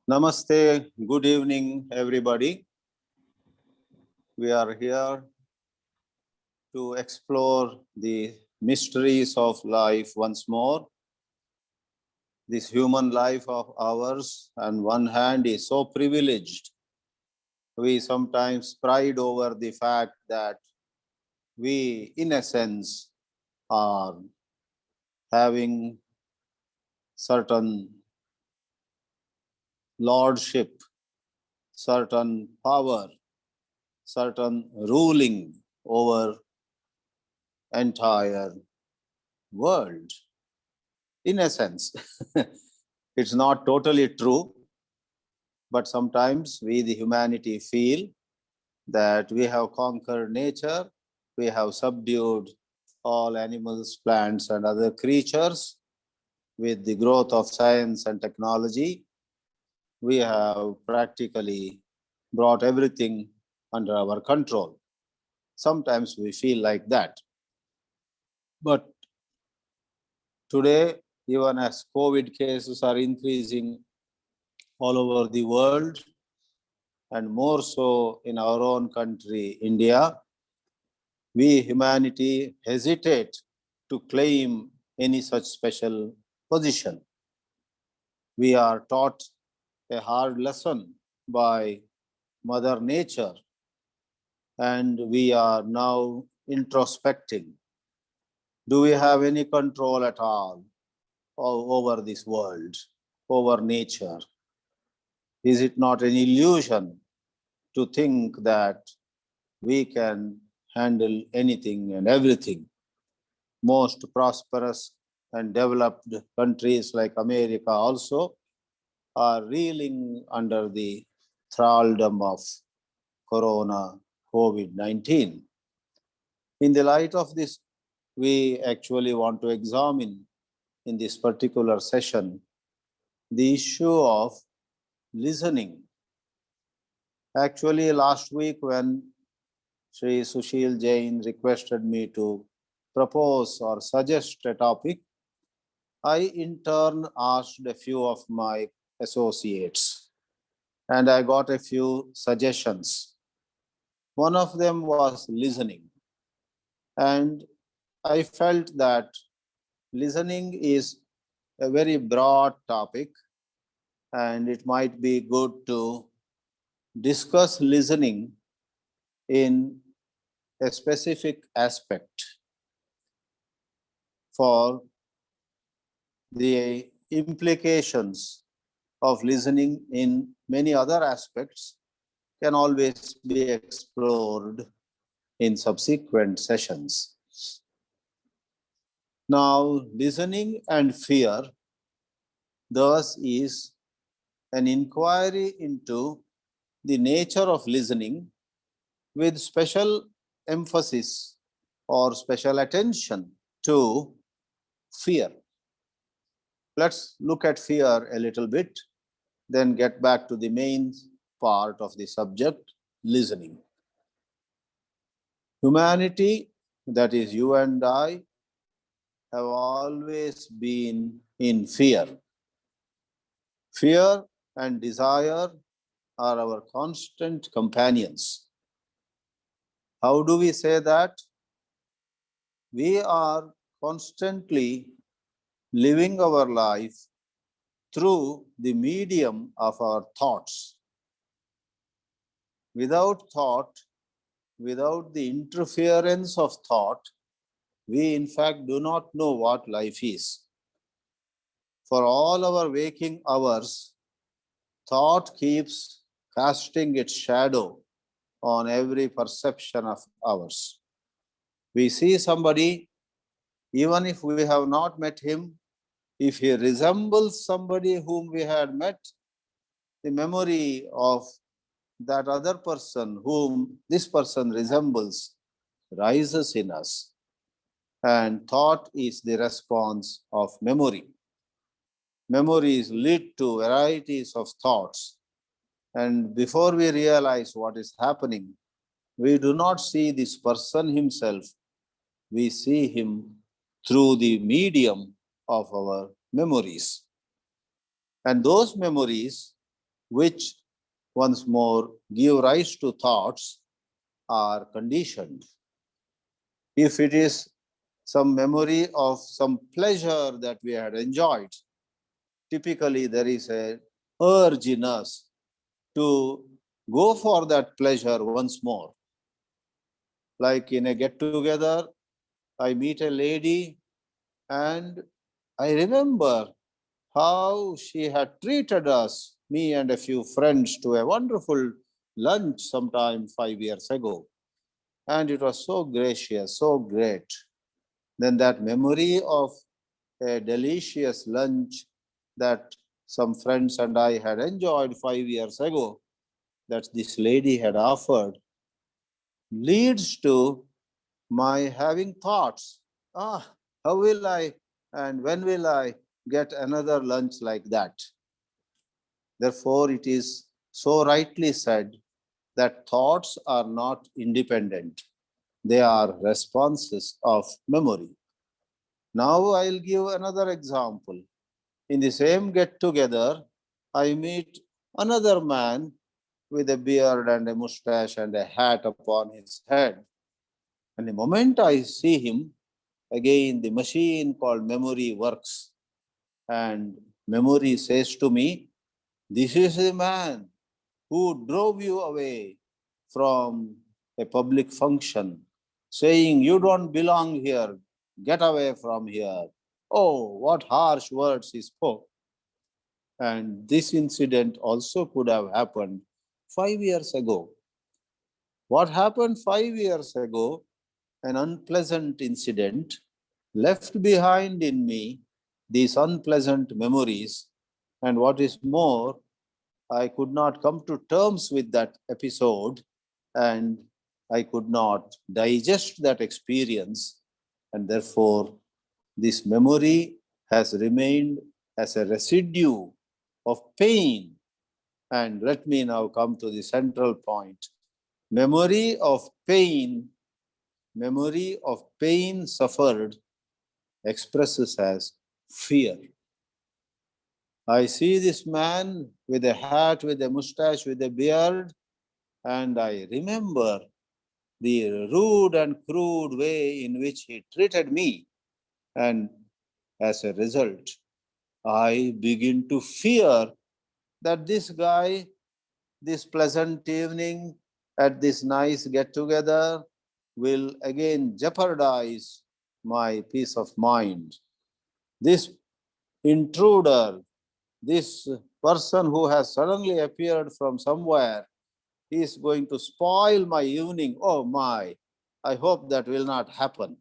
Namaste, good evening, everybody. We are here to explore the mysteries of life once more. This human life of ours, on one hand, is so privileged. We sometimes pride over the fact that we, in a sense, are having certain lordship, certain power, certain ruling over entire world. In a sense, it's not totally true, but sometimes we, the humanity, feel that we have conquered nature, we have subdued all animals, plants, and other creatures. With the growth of science and technology, we have practically brought everything under our control. Sometimes we feel like that. But today, even as COVID cases are increasing all over the world, and more so in our own country, India, we humanity hesitate to claim any such special position. We are taught a hard lesson by Mother Nature, and we are now introspecting. Do we have any control at all over this world, over nature? Is it not an illusion to think that we can handle anything and everything? Most prosperous and developed countries like America also are reeling under the thraldom of Corona COVID-19. In the light of this, we actually want to examine in this particular session the issue of listening. Actually, last week when Sri Sushil Jain requested me to propose or suggest a topic, I in turn asked a few of my associates and I got a few suggestions. One of them was listening. And I felt that listening is a very broad topic and it might be good to discuss listening in a specific aspect. For the implications of listening in many other aspects can always be explored in subsequent sessions. Now, listening and fear thus is an inquiry into the nature of listening with special emphasis or special attention to fear. Let's look at fear a little bit, then get back to the main part of the subject, listening. Humanity, that is you and I, have always been in fear. Fear and desire are our constant companions. How do we say that? We are constantly living our life through the medium of our thoughts. Without thought, without the interference of thought, we in fact do not know what life is. For all our waking hours, thought keeps casting its shadow on every perception of ours. We see somebody, even if we have not met him, if he resembles somebody whom we had met, the memory of that other person whom this person resembles rises in us. And thought is the response of memory. Memories lead to varieties of thoughts. And before we realize what is happening, we do not see this person himself. We see him through the medium of our memories. And those memories which once more give rise to thoughts, are conditioned. If it is some memory of some pleasure that we had enjoyed, typically there is a urge in us to go for that pleasure once more. Like in a get-together, I meet a lady and I remember how she had treated us, me and a few friends, to a wonderful lunch sometime 5 years ago. And it was so gracious, so great. Then that memory of a delicious lunch that some friends and I had enjoyed 5 years ago, that this lady had offered, leads to my having thoughts. How will I and when will I get another lunch like that? Therefore, it is so rightly said that thoughts are not independent. They are responses of memory. Now I'll give another example. In the same get-together, I meet another man with a beard and a mustache and a hat upon his head. And the moment I see him, again the machine called memory works. And memory says to me, this is the man who drove you away from a public function, saying, you don't belong here, get away from here. Oh, what harsh words he spoke. And this incident also could have happened 5 years ago. What happened 5 years ago, an unpleasant incident, left behind in me these unpleasant memories. And what is more, I could not come to terms with that episode and I could not digest that experience. And therefore, this memory has remained as a residue of pain. And let me now come to the central point. Memory of pain suffered expresses as fear. I see this man with a hat, with a mustache, with a beard, and I remember the rude and crude way in which he treated me. And as a result, I begin to fear that this guy, this pleasant evening at this nice get-together, will again jeopardize my peace of mind. This intruder, this person who has suddenly appeared from somewhere, he is going to spoil my evening. Oh my, I hope that will not happen.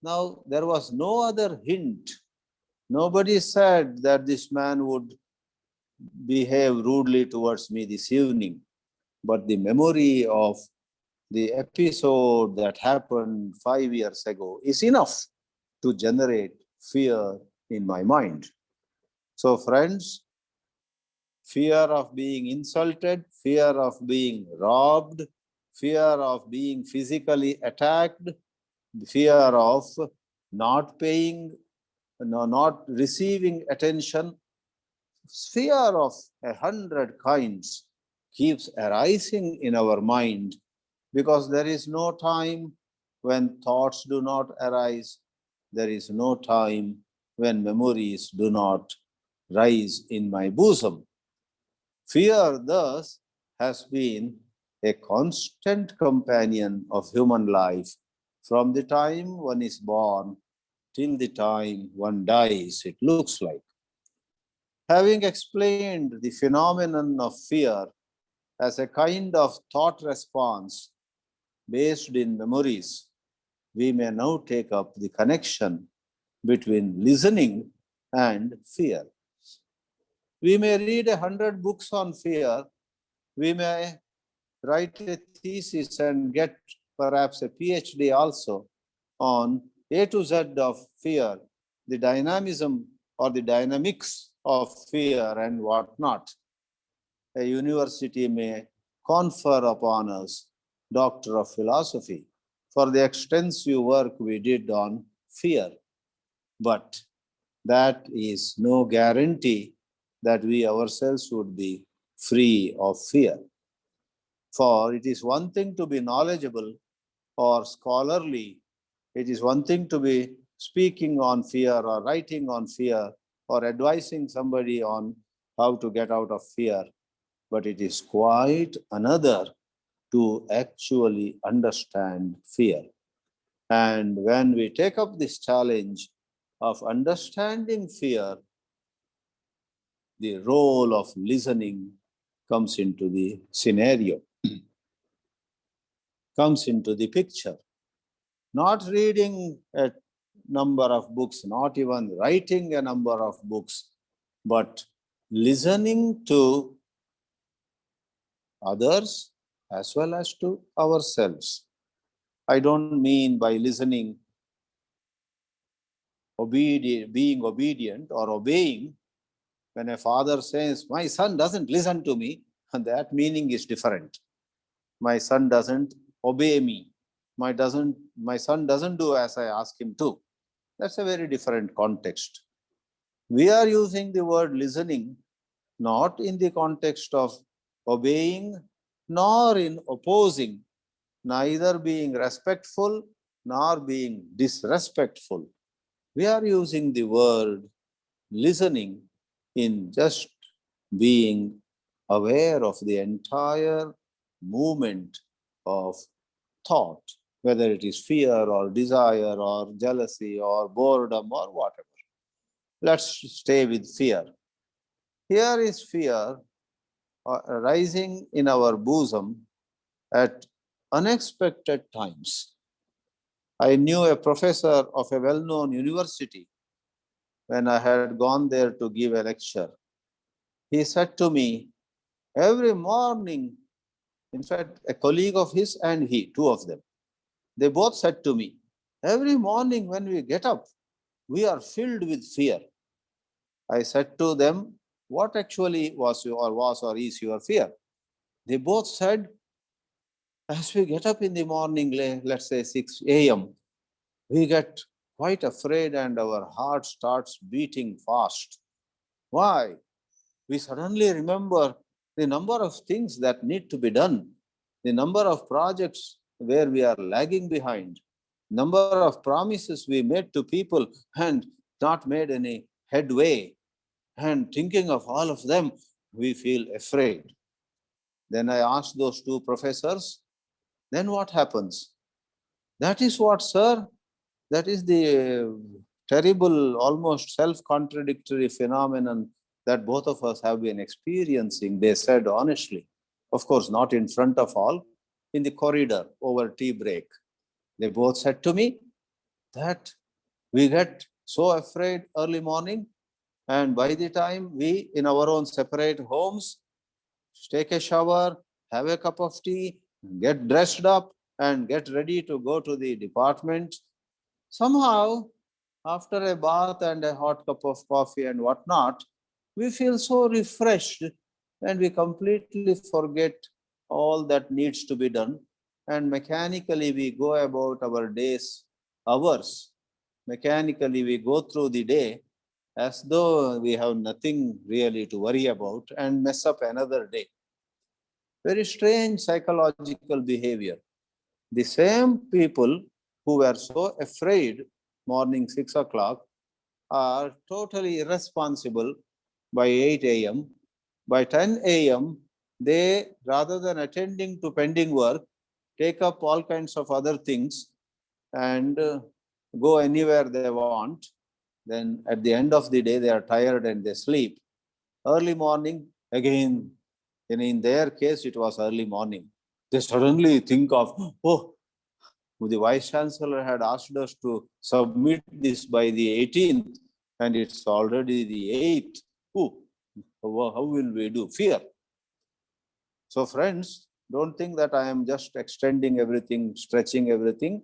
Now, there was no other hint. Nobody said that this man would behave rudely towards me this evening. But the memory of the episode that happened 5 years ago is enough to generate fear in my mind. So, friends, fear of being insulted, fear of being robbed, fear of being physically attacked, fear of not paying, not receiving attention, fear of 100 kinds keeps arising in our mind because there is no time when thoughts do not arise. There is no time when memories do not rise in my bosom. Fear, thus, has been a constant companion of human life from the time one is born till the time one dies, it looks like. Having explained the phenomenon of fear as a kind of thought response based in memories, we may now take up the connection between listening and fear. We may read 100 books on fear. We may write a thesis and get perhaps a PhD also on A to Z of fear, the dynamism or the dynamics of fear and whatnot. A university may confer upon us Doctor of Philosophy for the extensive work we did on fear. But that is no guarantee that we ourselves would be free of fear. For it is one thing to be knowledgeable or scholarly. It is one thing to be speaking on fear or writing on fear or advising somebody on how to get out of fear. But it is quite another to actually understand fear. And when we take up this challenge of understanding fear, the role of listening comes into the scenario, comes into the picture. Not reading a number of books, not even writing a number of books, but listening to others as well as to ourselves. I don't mean by listening being obedient or obeying. When a father says, my son doesn't listen to me, that meaning is different. My son doesn't obey me. My son doesn't do as I ask him to. That's a very different context. We are using the word listening not in the context of obeying nor in opposing, neither being respectful nor being disrespectful. We are using the word listening in just being aware of the entire movement of thought, whether it is fear or desire or jealousy or boredom or whatever. Let's stay with fear. Here is fear rising in our bosom at unexpected times. I knew a professor of a well-known university when I had gone there to give a lecture. He said to me, every morning, in fact, a colleague of his and he, two of them, they both said to me, every morning when we get up, we are filled with fear. I said to them, what actually was or is your fear? They both said, as we get up in the morning, let's say 6 a.m., we get quite afraid and our heart starts beating fast. Why? We suddenly remember the number of things that need to be done, the number of projects where we are lagging behind, number of promises we made to people and not made any headway. And thinking of all of them, we feel afraid. Then I asked those two professors, then what happens? That is what, sir, that is the terrible, almost self-contradictory phenomenon that both of us have been experiencing, they said honestly. Of course, not in front of all, in the corridor over tea break. They both said to me that we get so afraid early morning, and by the time we, in our own separate homes, take a shower, have a cup of tea, get dressed up, and get ready to go to the department, somehow, after a bath and a hot cup of coffee and whatnot, we feel so refreshed and we completely forget all that needs to be done. And mechanically, we go about our days, hours. Mechanically, we go through the day as though we have nothing really to worry about and mess up another day. Very strange psychological behavior. The same people who were so afraid morning 6 o'clock are totally irresponsible by 8 a.m. By 10 a.m., they, rather than attending to pending work, take up all kinds of other things and go anywhere they want. Then at the end of the day, they are tired and they sleep. Early morning, again, in their case, it was early morning. They suddenly think of, oh, the Vice Chancellor had asked us to submit this by the 18th, and it's already the 8th. Oh, how will we do? Fear. So, friends, don't think that I am just extending everything, stretching everything.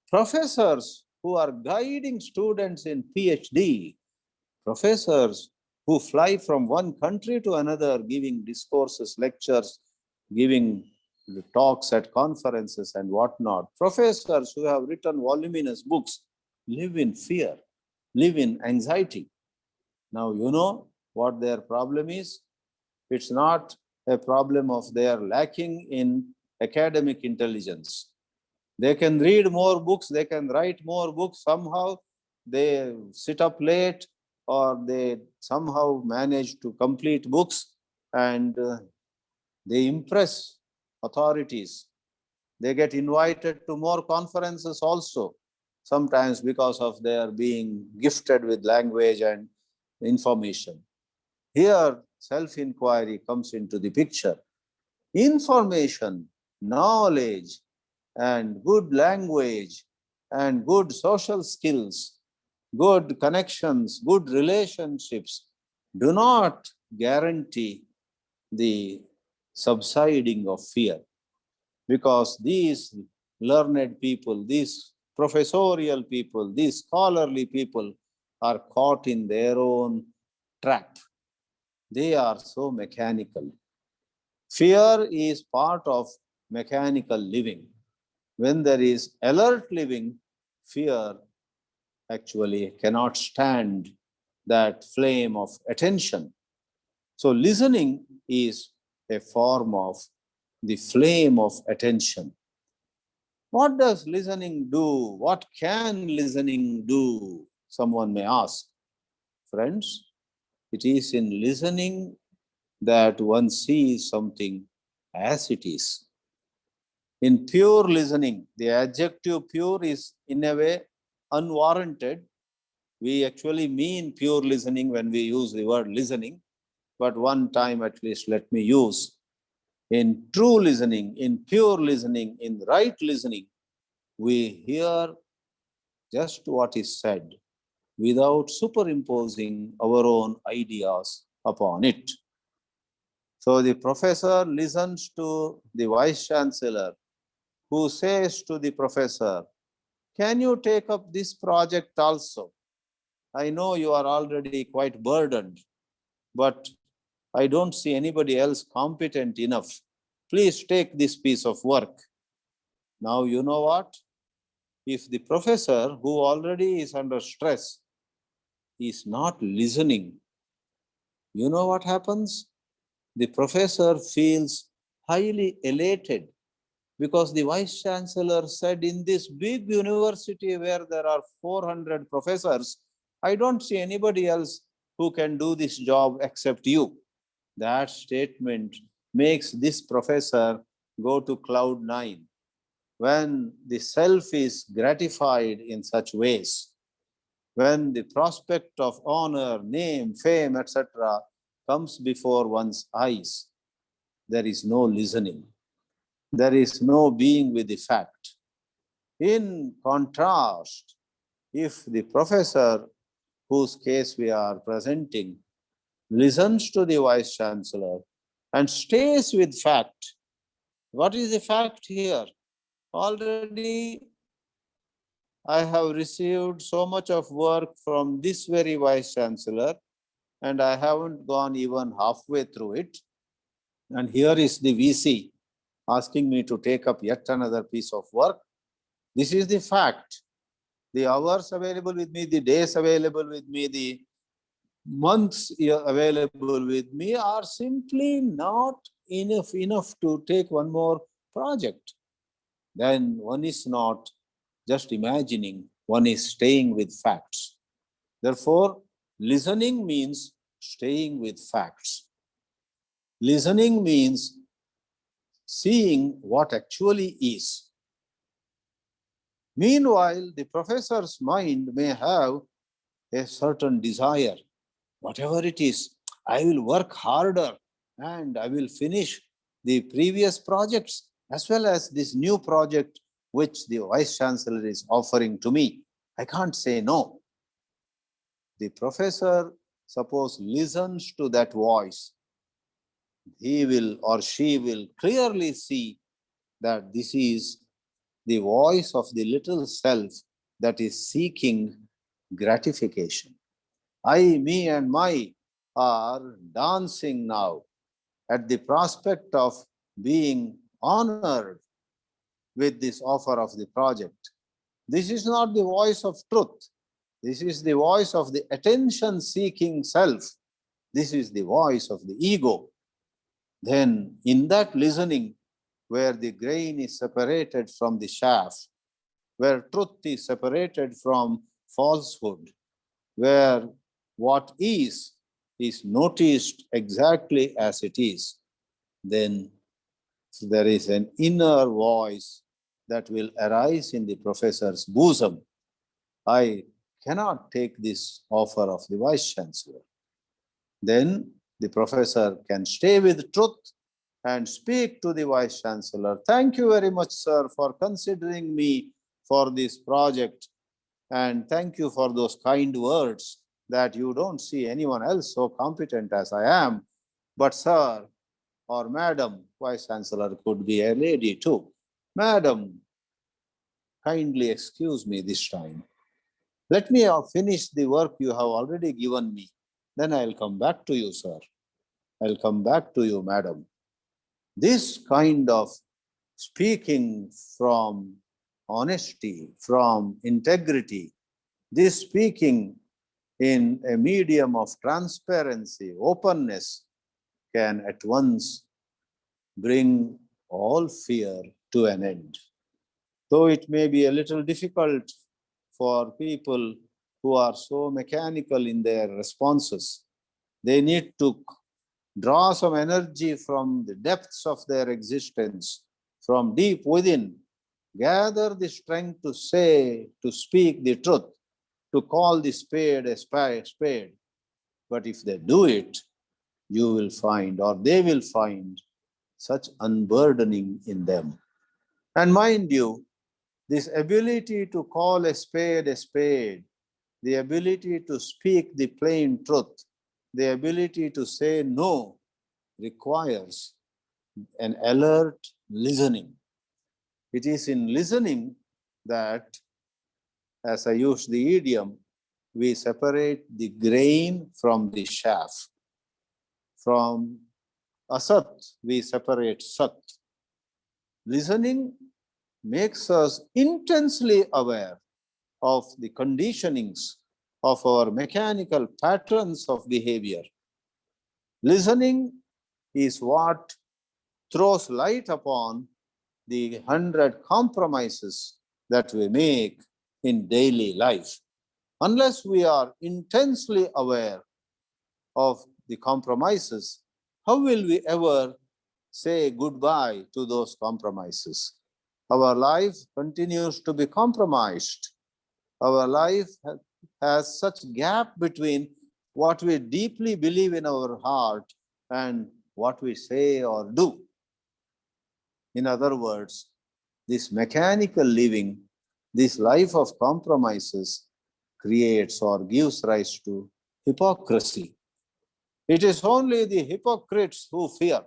Professors who are guiding students in PhD, professors who fly from one country to another, giving discourses, lectures, giving talks at conferences and whatnot. Professors who have written voluminous books live in fear, live in anxiety. Now, you know what their problem is? It's not a problem of their lacking in academic intelligence. They can read more books, they can write more books, somehow they sit up late or they somehow manage to complete books and they impress authorities. They get invited to more conferences also, sometimes because of their being gifted with language and information. Here, self-inquiry comes into the picture. Information, knowledge, and good language, and good social skills, good connections, good relationships do not guarantee the subsiding of fear, because these learned people, these professorial people, these scholarly people are caught in their own trap. They are so mechanical. Fear is part of mechanical living. When there is alert living, fear actually cannot stand that flame of attention. So listening is a form of the flame of attention. What does listening do? What can listening do? Someone may ask. Friends, it is in listening that one sees something as it is. In pure listening, the adjective pure is in a way unwarranted. We actually mean pure listening when we use the word listening, but one time at least let me use. In true listening, in pure listening, in right listening, we hear just what is said without superimposing our own ideas upon it. So the professor listens to the vice chancellor, who says to the professor, "Can you take up this project also? I know you are already quite burdened, but I don't see anybody else competent enough. Please take this piece of work." Now, you know what? If the professor, who already is under stress, is not listening, you know what happens? The professor feels highly elated because the vice chancellor said, in this big university where there are 400 professors, I don't see anybody else who can do this job except you. That statement makes this professor go to cloud 9. When the self is gratified in such ways, when the prospect of honor, name, fame, etc. comes before one's eyes, there is no listening. There is no being with the fact. In contrast, if the professor whose case we are presenting listens to the vice chancellor and stays with fact, what is the fact here? Already I have received so much of work from this very vice chancellor and I haven't gone even halfway through it. And here is the VC asking me to take up yet another piece of work. This is the fact. The hours available with me, the days available with me, the months available with me are simply not enough to take one more project. Then one is not just imagining, one is staying with facts. Therefore, listening means staying with facts. Listening means seeing what actually is. Meanwhile, the professor's mind may have a certain desire. Whatever it is, I will work harder and I will finish the previous projects as well as this new project which the vice chancellor is offering to me. I can't say no. The professor, suppose, listens to that voice. He will or she will clearly see that this is the voice of the little self that is seeking gratification. I, me, and my are dancing now at the prospect of being honored with this offer of the project. This is not the voice of truth. This is the voice of the attention-seeking self. This is the voice of the ego. Then in that listening, where the grain is separated from the chaff, where truth is separated from falsehood, where what is noticed exactly as it is, then there is an inner voice that will arise in the professor's bosom. I cannot take this offer of the Vice Chancellor. Then the professor can stay with truth and speak to the Vice Chancellor. Thank you very much, sir, for considering me for this project. And thank you for those kind words that you don't see anyone else so competent as I am. But sir or madam, Vice Chancellor could be a lady too. Madam, kindly excuse me this time. Let me finish the work you have already given me. Then I'll come back to you, sir. I'll come back to you, madam. This kind of speaking from honesty, from integrity, this speaking in a medium of transparency, openness, can at once bring all fear to an end. Though it may be a little difficult for people who are so mechanical in their responses, they need to draw some energy from the depths of their existence, from deep within, gather the strength to say, to speak the truth, to call the spade a spade. But if they do it, you will find, or they will find, such unburdening in them. And mind you, this ability to call a spade, the ability to speak the plain truth, the ability to say no, requires an alert listening. It is in listening that, as I use the idiom, we separate the grain from the chaff. From asat, we separate sat. Listening makes us intensely aware of the conditionings of our mechanical patterns of behavior. Listening is what throws light upon the 100 compromises that we make in daily life. Unless we are intensely aware of the compromises, how will we ever say goodbye to those compromises? Our life continues to be compromised. Our life has such gap between what we deeply believe in our heart and what we say or do. In other words, this mechanical living, this life of compromises, creates or gives rise to hypocrisy. It is only the hypocrites who fear.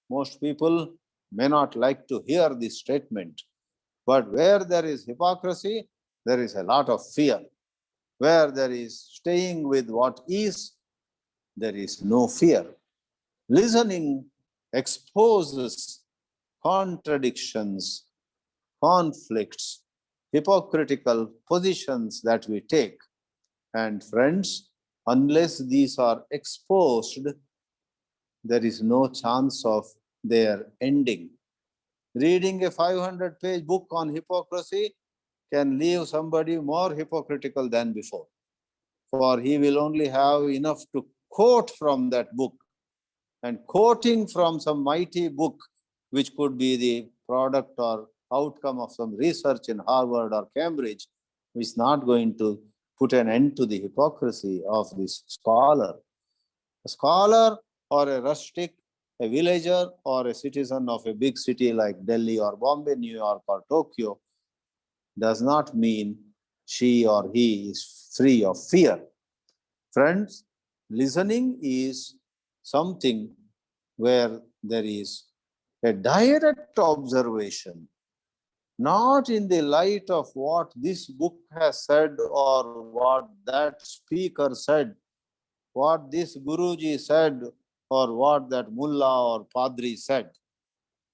Most people may not like to hear this statement, but where there is hypocrisy, there is a lot of fear. Where there is staying with what is, there is no fear. Listening exposes contradictions, conflicts, hypocritical positions that we take. And friends, unless these are exposed, there is no chance of their ending. Reading a 500-page book on hypocrisy can leave somebody more hypocritical than before, for he will only have enough to quote from that book. And quoting from some mighty book, which could be the product or outcome of some research in Harvard or Cambridge, is not going to put an end to the hypocrisy of this scholar. A scholar or a rustic, a villager or a citizen of a big city like Delhi or Bombay, New York or Tokyo does not mean she or he is free of fear. Friends, listening is something where there is a direct observation, not in the light of what this book has said or what that speaker said, what this Guruji said or what that mullah or padri said,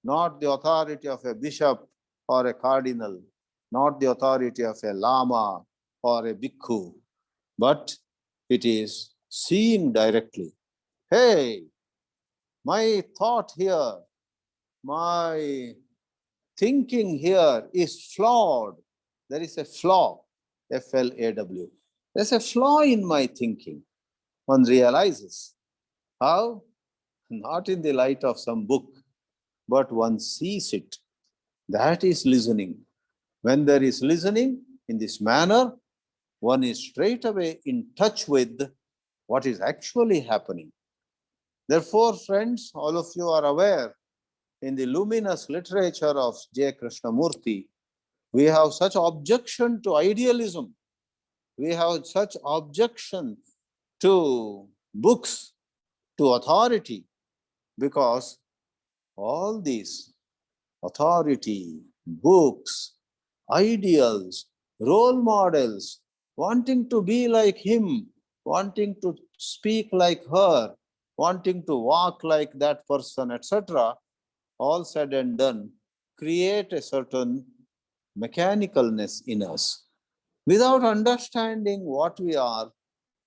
not the authority of a bishop or a cardinal, not the authority of a lama or a bhikkhu, but it is seeing directly. Hey, My thought here, my thinking here is flawed. There is a flaw, F-L-A-W. There's a flaw in my thinking. One realizes. How? Not in the light of some book, but one sees it. That is listening. When there is listening in this manner, one is straight away in touch with what is actually happening. Therefore, friends, all of you are aware, in the luminous literature of J. Krishnamurti, we have such objection to idealism. We have such objection to books, to authority, because all these authority, books, ideals, role models, wanting to be like him, wanting to speak like her, wanting to walk like that person, etc., all said and done, create a certain mechanicalness in us. Without understanding what we are,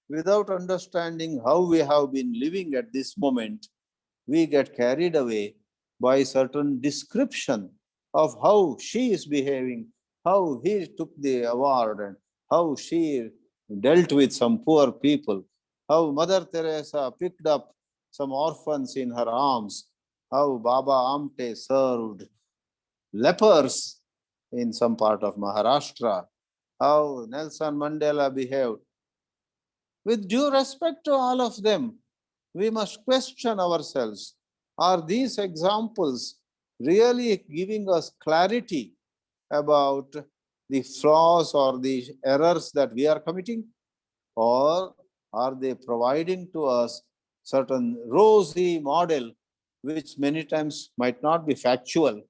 without understanding how we have been living at this moment, we get carried away by certain description of how she is behaving, how he took the award, and how she dealt with some poor people, how Mother Teresa picked up some orphans in her arms, how Baba Amte served lepers in some part of Maharashtra, how Nelson Mandela behaved. With due respect to all of them, we must question ourselves. Are these examples really giving us clarity about the flaws or the errors that we are committing? Or are they providing to us certain rosy model, which many times might not be factual,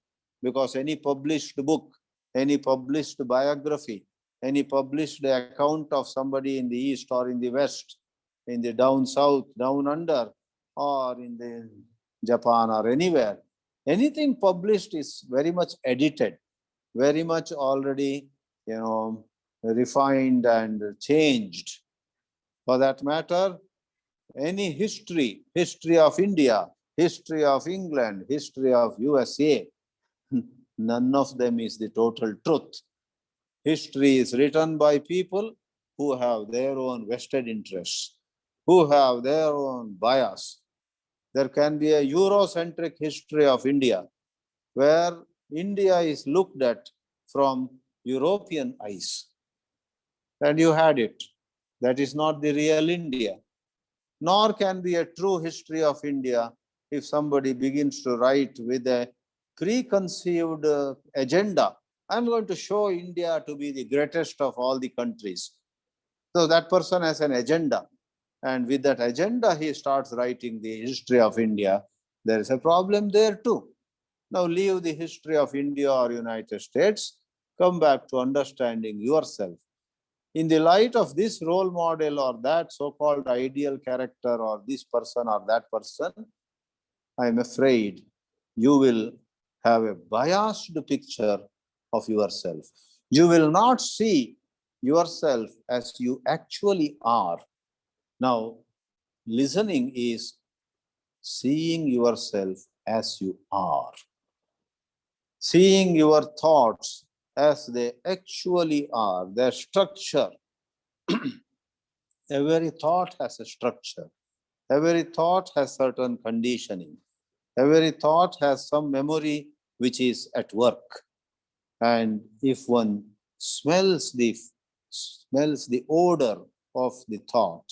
because any published book, any published biography, any published account of somebody in the East or in the West, in the down south, down under, or in the Japan or anywhere, anything published is very much edited, very much already, refined and changed. For that matter, any history of India, history of England, history of USA, none of them is the total truth. History is written by people who have their own vested interests, who have their own bias. There can be a Eurocentric history of India, where India is looked at from European eyes. And you had it. That is not the real India. Nor can be a true history of India if somebody begins to write with a preconceived agenda. I'm going to show India to be the greatest of all the countries. So that person has an agenda. And with that agenda, he starts writing the history of India. There is a problem there too. Now leave the history of India or United States. Come back to understanding yourself. In the light of this role model or that so-called ideal character or this person or that person, I'm afraid you will have a biased picture of yourself. You will not see yourself as you actually are. Now, listening is seeing yourself as you are. Seeing your thoughts as they actually are, their structure. Every thought has a structure. Every thought has certain conditioning. Every thought has some memory which is at work. And if one smells the odor of the thought,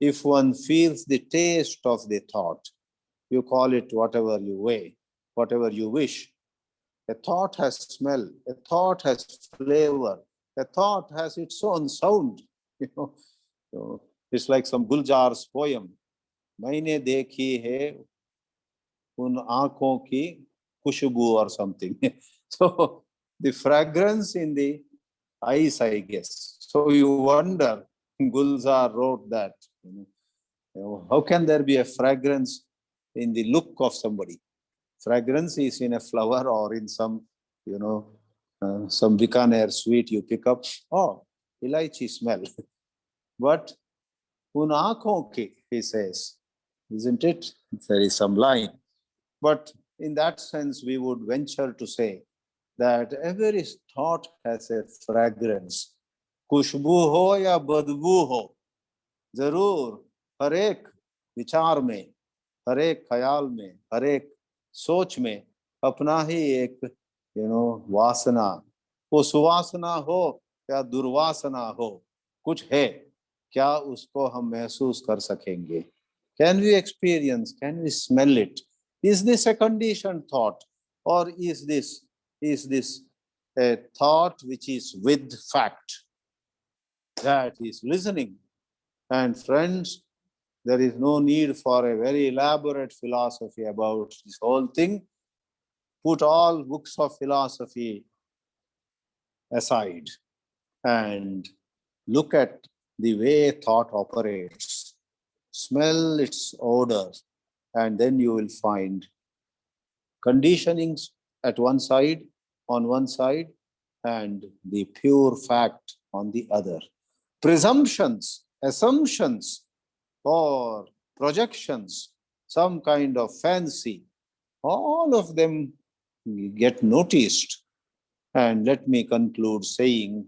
if one feels the taste of the thought, you call it whatever you weigh, whatever you wish. A thought has smell, a thought has flavor, a thought has its own sound. So it's like some Gulzar's poem. मैंने देखी है उन आँखों की खुशबू or something. So the fragrance in the eyes, I guess. So you wonder, Gulzar wrote that. How can there be a fragrance in the look of somebody? Fragrance is in a flower or in some, some Bikaner sweet you pick up. Oh, elaichi smell. But un aankhon ki, he says, isn't it? There is some line. But in that sense, we would venture to say that every thought has a fragrance. खुशबू हो या बदबू हो, जरूर हर एक विचार में, हर एक ख्याल में, हर एक सोच में अपना ही एक वासना, वो सुवासना हो या दुर्वासना हो, कुछ है, क्या उसको हम महसूस कर सकेंगे? Can we experience, can we smell it? Is this a conditioned thought, or is this a thought which is with fact, that is listening? And friends, there is no need for a very elaborate philosophy about this whole thing. Put all books of philosophy aside and look at the way thought operates. Smell its odor, and then you will find conditionings at one side, on one side, and the pure fact on the other. Presumptions, assumptions, or projections, some kind of fancy, all of them get noticed. And let me conclude saying,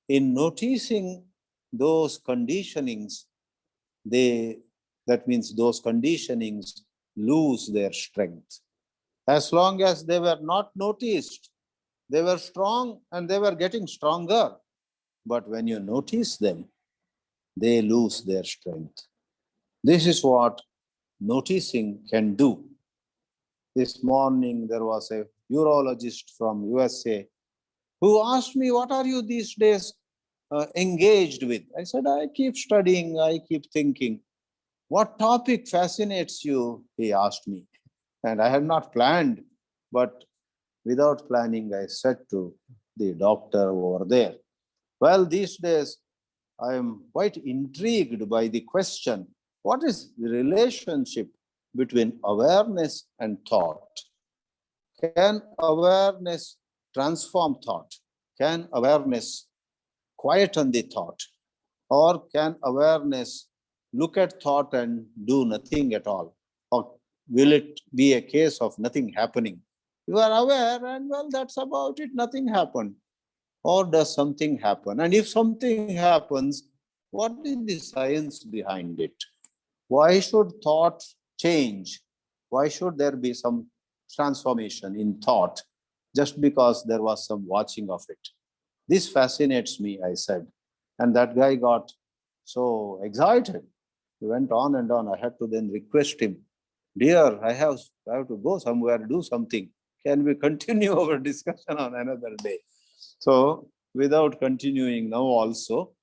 in noticing those conditionings, that means those conditionings lose their strength. As long as they were not noticed, they were strong and they were getting stronger. But when you notice them, they lose their strength. This is what noticing can do. This morning, there was a urologist from USA who asked me, what are you these days engaged with? I said, I keep studying, I keep thinking. What topic fascinates you? He asked me. And I had not planned, but without planning, I said to the doctor over there, well, these days, I am quite intrigued by the question, what is the relationship between awareness and thought? Can awareness transform thought? Can awareness quieten the thought? Or can awareness look at thought and do nothing at all? Or will it be a case of nothing happening? You are aware and well, that's about it, nothing happened. Or does something happen? And if something happens, what is the science behind it? Why should thought change? Why should there be some transformation in thought just because there was some watching of it? This fascinates me, I said. And that guy got so excited. He went on and on. I had to then request him, dear, I have to go somewhere, do something. Can we continue our discussion on another day? So without continuing now also,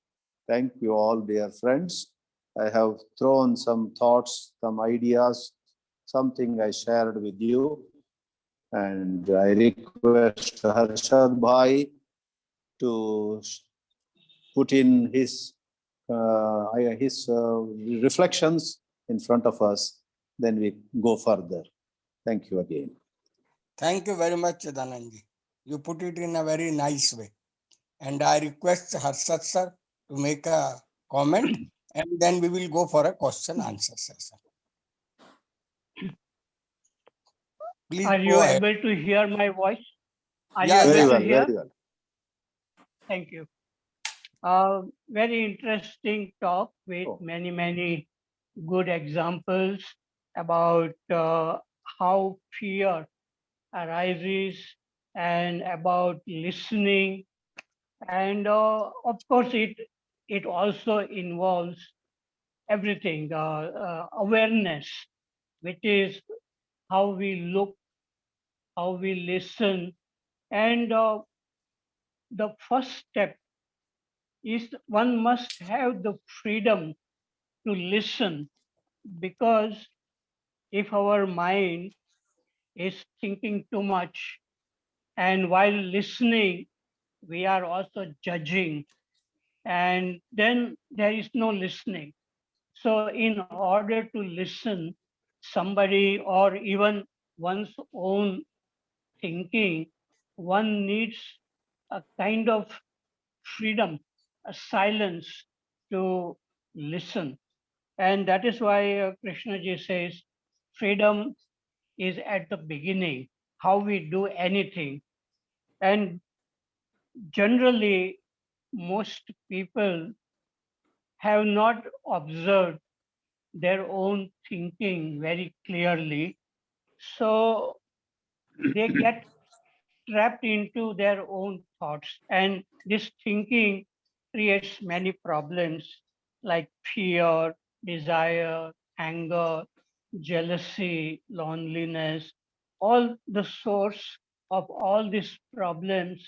thank you all, dear friends. I have thrown some thoughts, some ideas, something I shared with you. And I request Harshad Bhai to put in his reflections in front of us. Then we go further. Thank you again. Thank you very much, Chidananji. You put it in a very nice way. And I request Harshad sir to make a comment, and then we will go for a question answer session. Please Are go you ahead. able to hear my voice? Are Yeah, you Very able well, to hear? very well. Thank you. Very interesting talk with many good examples about how fear arises and about listening. And of course, it also involves everything, awareness, which is how we look, how we listen. And the first step is one must have the freedom to listen, because if our mind is thinking too much and while listening we are also judging, and then there is no listening. So in order to listen somebody or even one's own thinking, one needs a kind of freedom, a silence to listen. And that is why Krishna ji says freedom is at the beginning, how we do anything. And generally, most people have not observed their own thinking very clearly. So they get trapped into their own thoughts. And this thinking creates many problems like fear, desire, anger, jealousy, loneliness. All the source of all these problems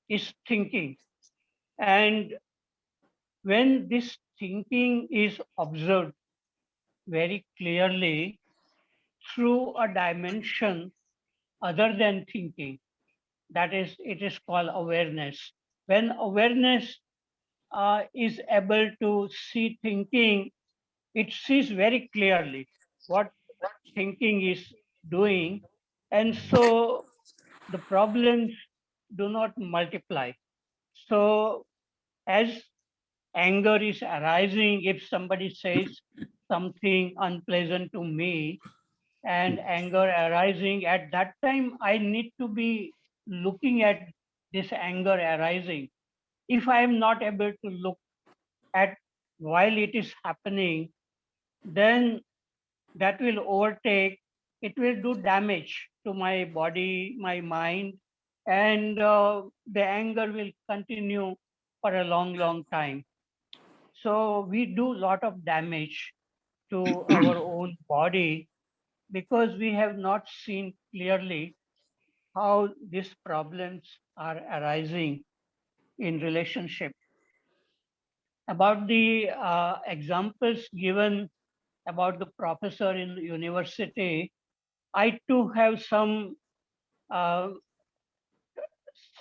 is thinking. And when this thinking is observed very clearly through a dimension other than thinking, that is, it is called awareness. When awareness is able to see thinking, it sees very clearly what thinking is doing. And so the problems do not multiply. So as anger is arising, if somebody says something unpleasant to me and anger arising, at that time I need to be looking at this anger arising. If I am not able to look at while it is happening, then that will overtake, it will do damage to my body, my mind, and the anger will continue for a long, long time. So we do a lot of damage to our own body because we have not seen clearly how these problems are arising in relationship. About the examples given about the professor in the university, I too have uh,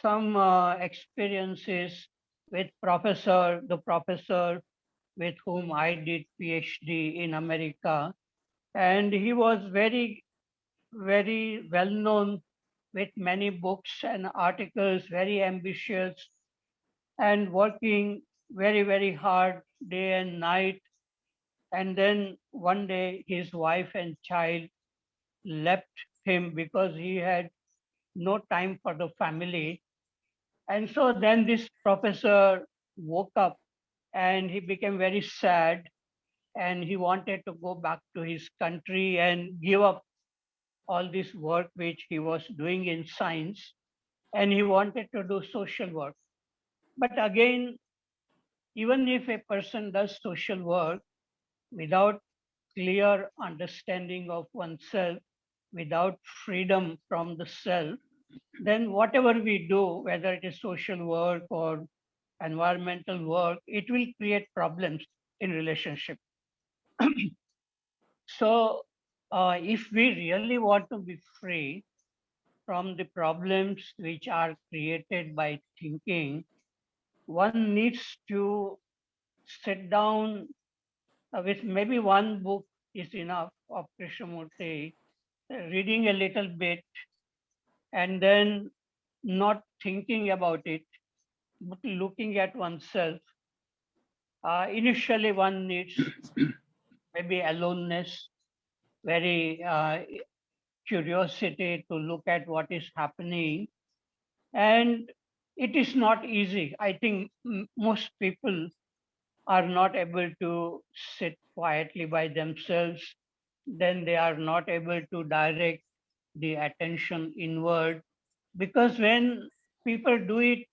some experiences with the professor with whom I did PhD in America, and he was very, very well known with many books and articles, very ambitious and working very, very hard day and night. And then one day his wife and child left him because he had no time for the family. And so then this professor woke up and he became very sad and he wanted to go back to his country and give up all this work which he was doing in science, and he wanted to do social work. But again, even if a person does social work without clear understanding of oneself, without freedom from the self, then whatever we do, whether it is social work or environmental work, it will create problems in relationship. So if we really want to be free from the problems which are created by thinking, one needs to sit down with maybe one book is enough of Krishnamurti, reading a little bit and then not thinking about it, but looking at oneself. Initially, one needs maybe aloneness, very curiosity to look at what is happening. And it is not easy. I think most people are not able to sit quietly by themselves. Then they are not able to direct the attention inward, because when people do it,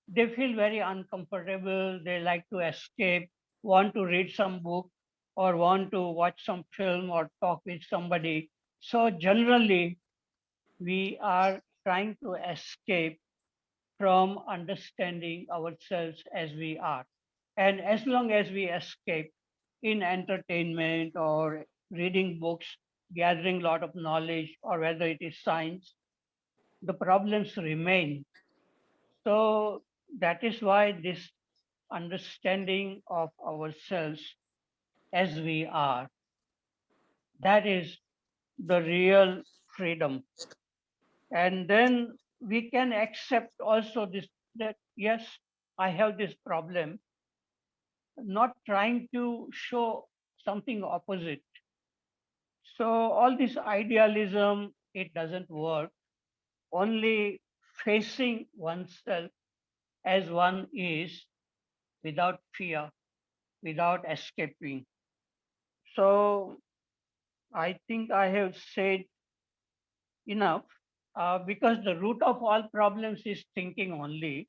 they feel very uncomfortable. They like to escape, want to read some book, or want to watch some film or talk with somebody. So generally, we are trying to escape from understanding ourselves as we are. And as long as we escape in entertainment or reading books, gathering a lot of knowledge, or whether it is science, the problems remain. So that is why this understanding of ourselves as we are, that is the real freedom. And then we can accept also this, that yes, I have this problem, not trying to show something opposite. So all this idealism, it doesn't work. Only facing oneself as one is without fear, without escaping. So I think I have said enough because the root of all problems is thinking only,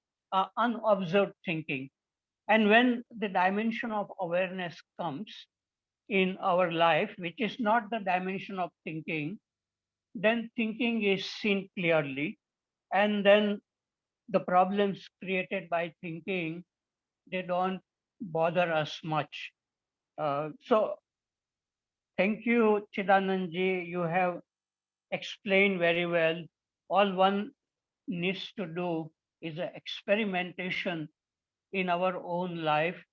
unobserved thinking. And when the dimension of awareness comes in our life, which is not the dimension of thinking, then thinking is seen clearly. And then the problems created by thinking, they don't bother us much. So thank you, Chidanandji. You have explained very well. All one needs to do is a experimentation in our own life,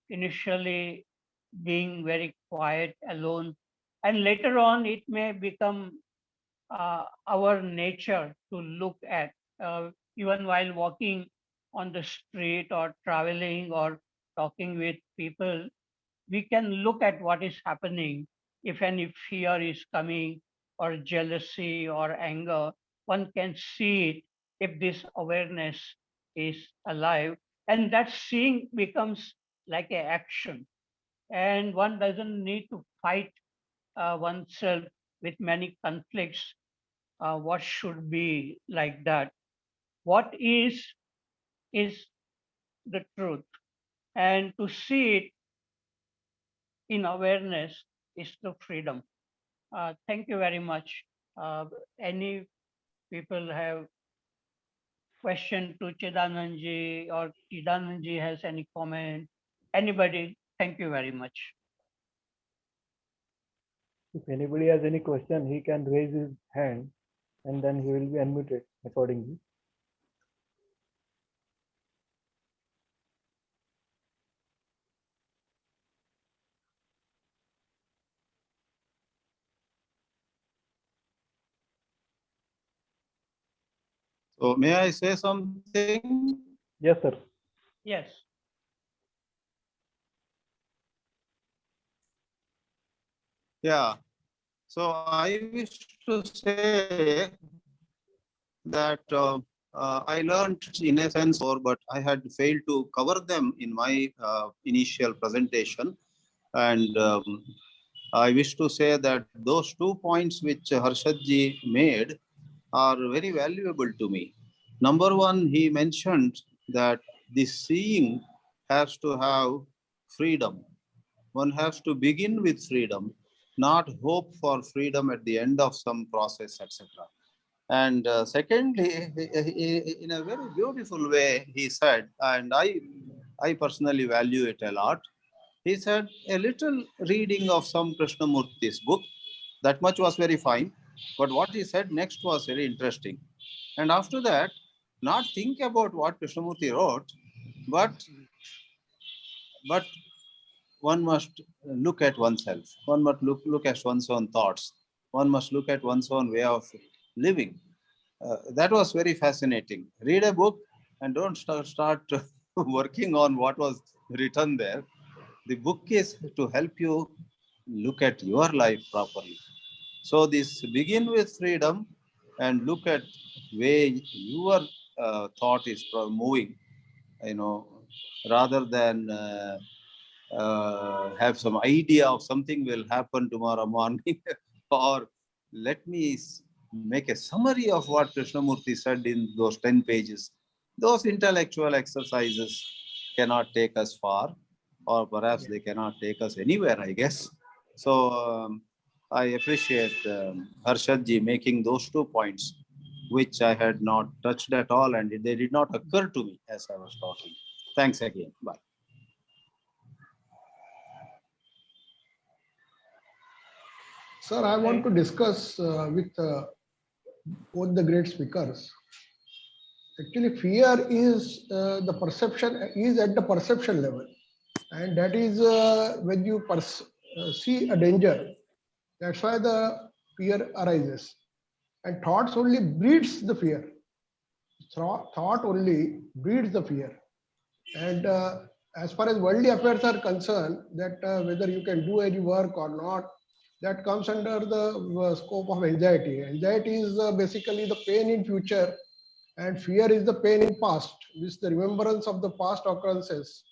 initially being very quiet, alone, and later on it may become our nature to look at, even while walking on the street or traveling or talking with people, we can look at what is happening. If any fear is coming or jealousy or anger, one can see it if this awareness is alive. And that seeing becomes like an action. And one doesn't need to fight oneself with many conflicts. What should be like that? What is the truth. And to see it in awareness is the freedom. Thank you very much. Any people have question to Chidanandji or Chidanandji has any comment? Anybody? Thank you very much. If anybody has any question, he can raise his hand and then he will be unmuted accordingly. So may I say something? Yes, sir. Yes. Yeah. So I wish to say that I learned in a sense more, but I had failed to cover them in my initial presentation. And I wish to say that those 2 points which Harshadji made are very valuable to me. Number one, he mentioned that the seeing has to have freedom. One has to begin with freedom, not hope for freedom at the end of some process, etc. And secondly, in a very beautiful way, he said, and I personally value it a lot. He said a little reading of some Krishnamurti's book, that much was very fine. But what he said next was very interesting. And after that, not think about what Krishnamurti wrote, but one must look at oneself. One must look at one's own thoughts. One must look at one's own way of living. That was very fascinating. Read a book and don't start working on what was written there. The book is to help you look at your life properly. So this begin with freedom and look at way your thought is moving, rather than have some idea of something will happen tomorrow morning or let me make a summary of what Krishnamurti said in those 10 pages. Those intellectual exercises cannot take us far, or perhaps they cannot take us anywhere, I guess. So I appreciate Harshadji making those 2 points, which I had not touched at all, and they did not occur to me as I was talking. Thanks again. Bye. Sir, I want to discuss with both the great speakers. Actually, fear is the perception is at the perception level, and that is when you see a danger. That's why the fear arises, and thoughts only breeds the fear. Thought only breeds the fear, and as far as worldly affairs are concerned, that whether you can do any work or not, that comes under the scope of anxiety. Anxiety is basically the pain in future, and fear is the pain in past, which the remembrance of the past occurrences,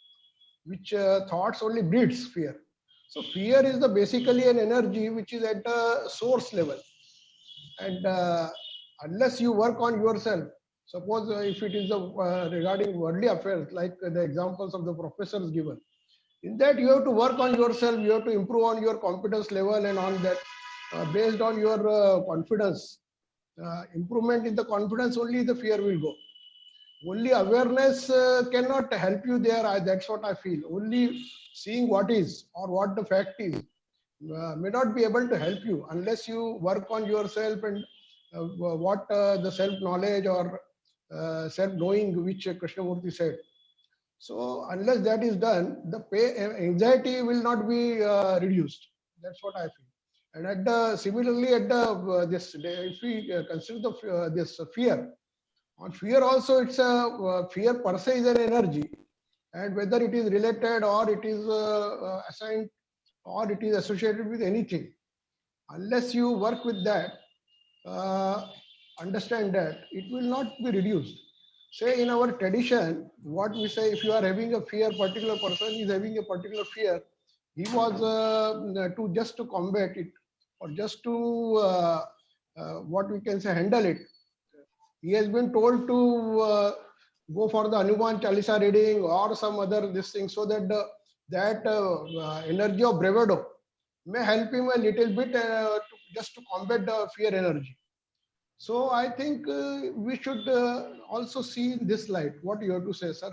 which thoughts only breeds fear. So fear is the basically an energy which is at a source level, and unless you work on yourself, suppose if it is regarding worldly affairs, like the examples of the professors given, in that you have to work on yourself, you have to improve on your competence level, and on that, based on your confidence, improvement in the confidence, only the fear will go. Only awareness cannot help you there. That's what I feel. Only seeing what is or what the fact is may not be able to help you unless you work on yourself, and what the self knowledge or self knowing, which Krishnamurti said. So unless that is done, the anxiety will not be reduced. That's what I feel. And at the similarly at the this, if we consider the this fear, on fear also, it's a fear per se is an energy, and whether it is related or it is assigned or it is associated with anything, unless you work with that, understand that, it will not be reduced. Say in our tradition, what we say, if you are having a fear, particular person is having a particular fear, he was to just to combat it, or just to what we can say, handle it. He has been told to go for the Hanuman Chalisa reading or some other this thing, so that that energy of bravado may help him a little bit just to combat the fear energy. So I think we should also see in this light. What you have to say, sir?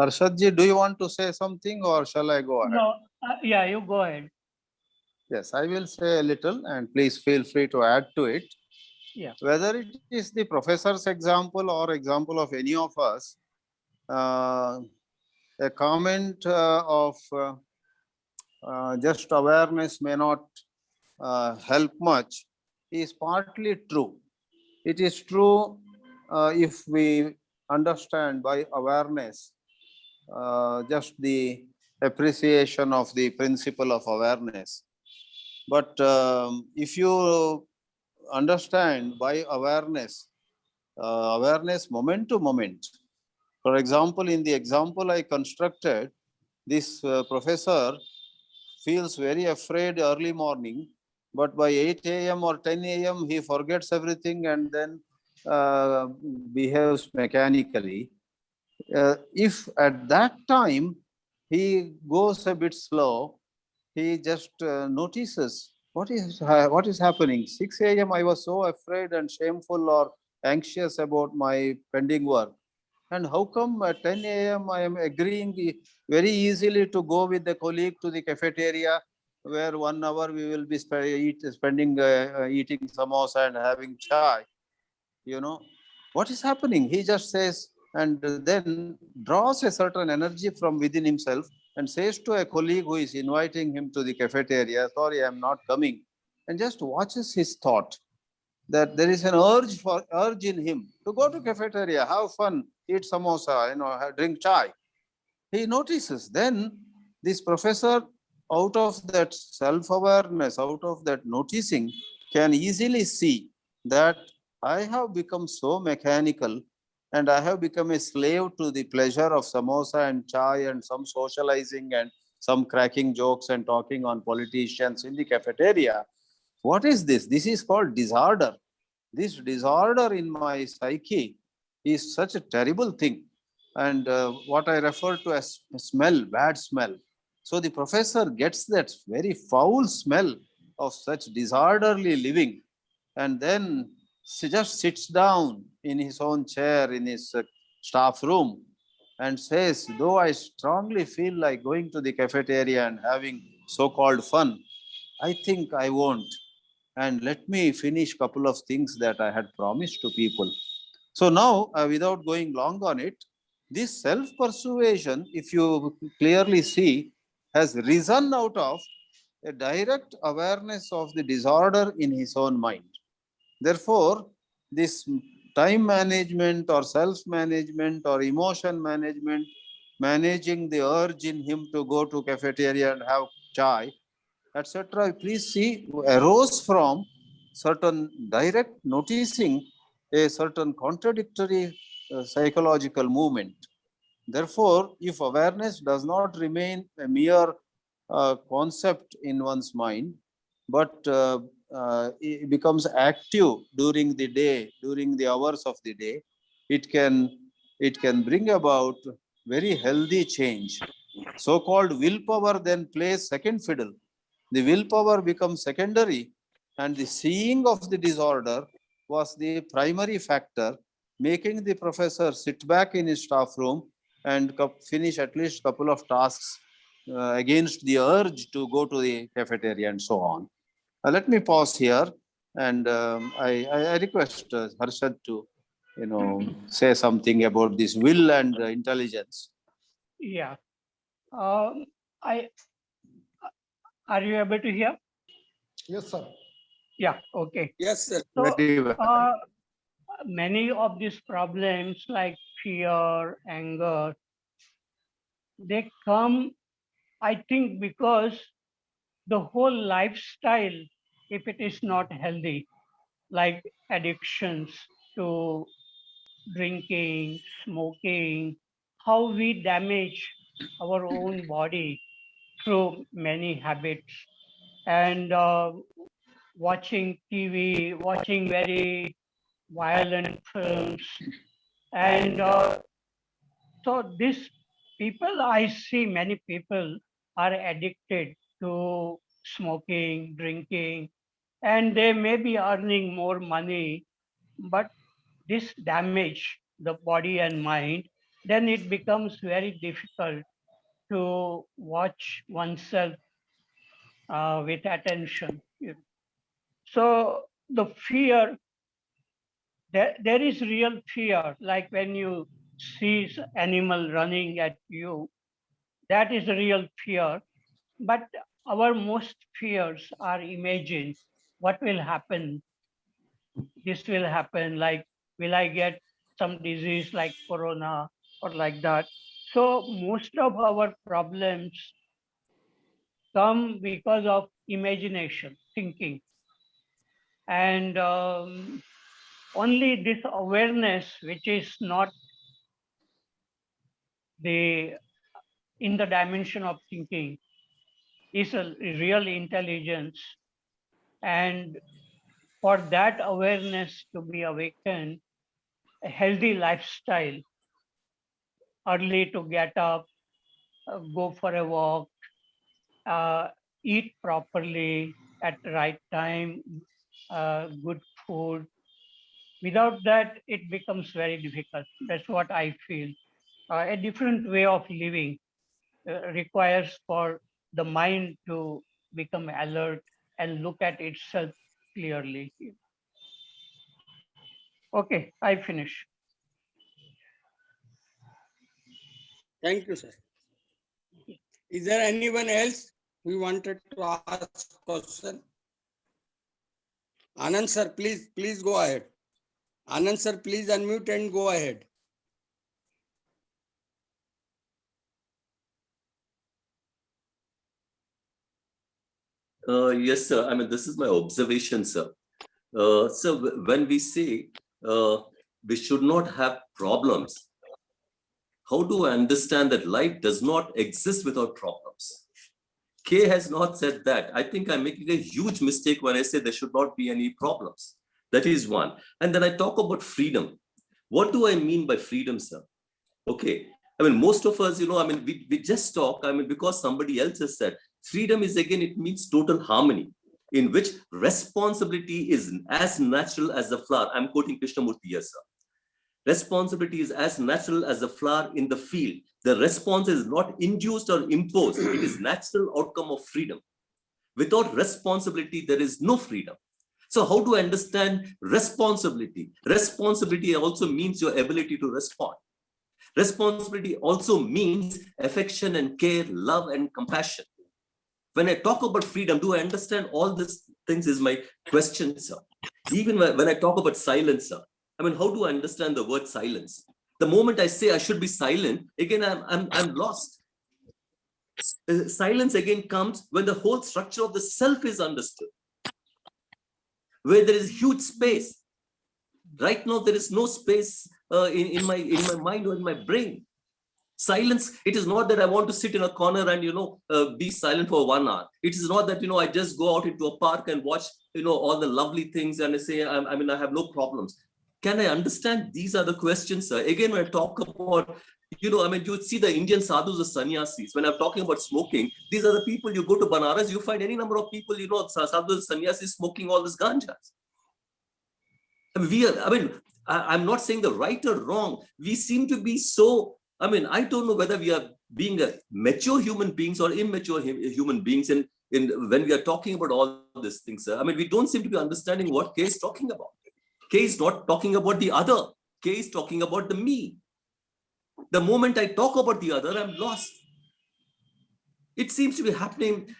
Harshadji, do you want to say something or shall I go ahead? No, yeah, you go ahead. Yes, I will say a little, and please feel free to add to it. Yeah. Whether it is the professor's example or example of any of us, a comment of just awareness may not help much is partly true. It is true if we understand by awareness just the appreciation of the principle of awareness. But if you understand by awareness, awareness moment to moment. For example, in the example I constructed, this professor feels very afraid early morning, but by 8 a.m. or 10 a.m. he forgets everything and then behaves mechanically. If at that time he goes a bit slow, he just notices what is happening. 6 a.m. I was so afraid and shameful or anxious about my pending work. And how come at 10 a.m. I am agreeing very easily to go with the colleague to the cafeteria, where 1 hour we will be spending eating samosa and having chai. You know, what is happening? He just says, and then draws a certain energy from within himself and says to a colleague who is inviting him to the cafeteria, sorry, I am not coming, and just watches his thought, that there is an urge in him to go to cafeteria, have fun, eat samosa, drink chai. He notices. Then this professor, out of that self-awareness, out of that noticing, can easily see that I have become so mechanical and I have become a slave to the pleasure of samosa and chai and some socializing and some cracking jokes and talking on politicians in the cafeteria. What is this? This is called disorder. This disorder in my psyche is such a terrible thing. And what I refer to as smell, bad smell. So the professor gets that very foul smell of such disorderly living, and then he just sits down in his own chair in his staff room and says, though I strongly feel like going to the cafeteria and having so-called fun, I think I won't. And let me finish a couple of things that I had promised to people. So now, without going long on it, this self-persuasion, if you clearly see, has risen out of a direct awareness of the disorder in his own mind. Therefore, this time management or self-management or emotion management, managing the urge in him to go to cafeteria and have chai, etc., please see, arose from certain direct noticing a certain contradictory psychological movement. Therefore, if awareness does not remain a mere concept in one's mind, but it becomes active during the day, during the hours of the day, it can bring about very healthy change. So-called willpower then plays second fiddle. The willpower becomes secondary, and the seeing of the disorder was the primary factor, making the professor sit back in his staff room and finish at least a couple of tasks against the urge to go to the cafeteria and so on. Let me pause here, and I request Harshad to, say something about this will and intelligence. Yeah. I Are you able to hear? Yes, sir. Yeah. Okay. Yes, sir. So, Very well. many of these problems like fear, anger, they come, I think, because the whole lifestyle, if it is not healthy, like addictions to drinking, smoking, how we damage our own body through many habits, and watching TV, watching very violent films. And so these people, I see many people are addicted to smoking, drinking, and they may be earning more money, but this damage the body and mind, then it becomes very difficult to watch oneself with attention. So the fear, there is real fear, like when you see animal running at you, that is real fear. But our most fears are imagined. What will happen? This will happen, like, will I get some disease like corona or like that? So most of our problems come because of imagination, thinking. And only this awareness, which is not the in the dimension of thinking, is a real intelligence. And for that awareness to be awakened, a healthy lifestyle, early to get up, go for a walk, eat properly at the right time, good food. Without that, it becomes very difficult. That's what I feel. A different way of living requires for the mind to become alert and look at itself clearly. Okay, I finish. Thank you, sir. Is there anyone else who wanted to ask question? Anand sir, please go ahead. Anand sir, please unmute and go ahead. Yes, sir. I mean, this is my observation, sir. So when we say we should not have problems, how do I understand that life does not exist without problems? K has not said that. I think I'm making a huge mistake when I say there should not be any problems. That is one. And then I talk about freedom. What do I mean by freedom, sir? Okay. I mean, most of us, we just talk, because somebody else has said, freedom is, again, it means total harmony, in which responsibility is as natural as the flower. I'm quoting Krishnamurti here, sir. Responsibility is as natural as the flower in the field. The response is not induced or imposed. It is natural outcome of freedom. Without responsibility, there is no freedom. So how do I understand responsibility? Responsibility also means your ability to respond. Responsibility also means affection and care, love and compassion. When I talk about freedom, do I understand all this things is my question, sir. Even when I talk about silence, sir, I mean, how do I understand the word silence? The moment I say I should be silent, again, I'm lost. Silence again comes when the whole structure of the self is understood, where there is huge space. Right now, there is no space in my mind or in my brain. Silence, it is not that I want to sit in a corner and, be silent for 1 hour. It is not that, I just go out into a park and watch, all the lovely things and I say, I have no problems. Can I understand? These are the questions, sir. Again, when I talk about, you would see the Indian sadhus, the sannyasis. When I'm talking about smoking, these are the people, you go to Banaras, you find any number of people, sadhus, sannyasis smoking all this ganjas. I'm not saying the right or wrong. We seem to be so, I don't know whether we are being a mature human beings or immature human beings in when we are talking about all these things. Sir. We don't seem to be understanding what Kay is talking about. Kay is not talking about the other. Kay is talking about the me. The moment I talk about the other, I'm lost. It seems to be happening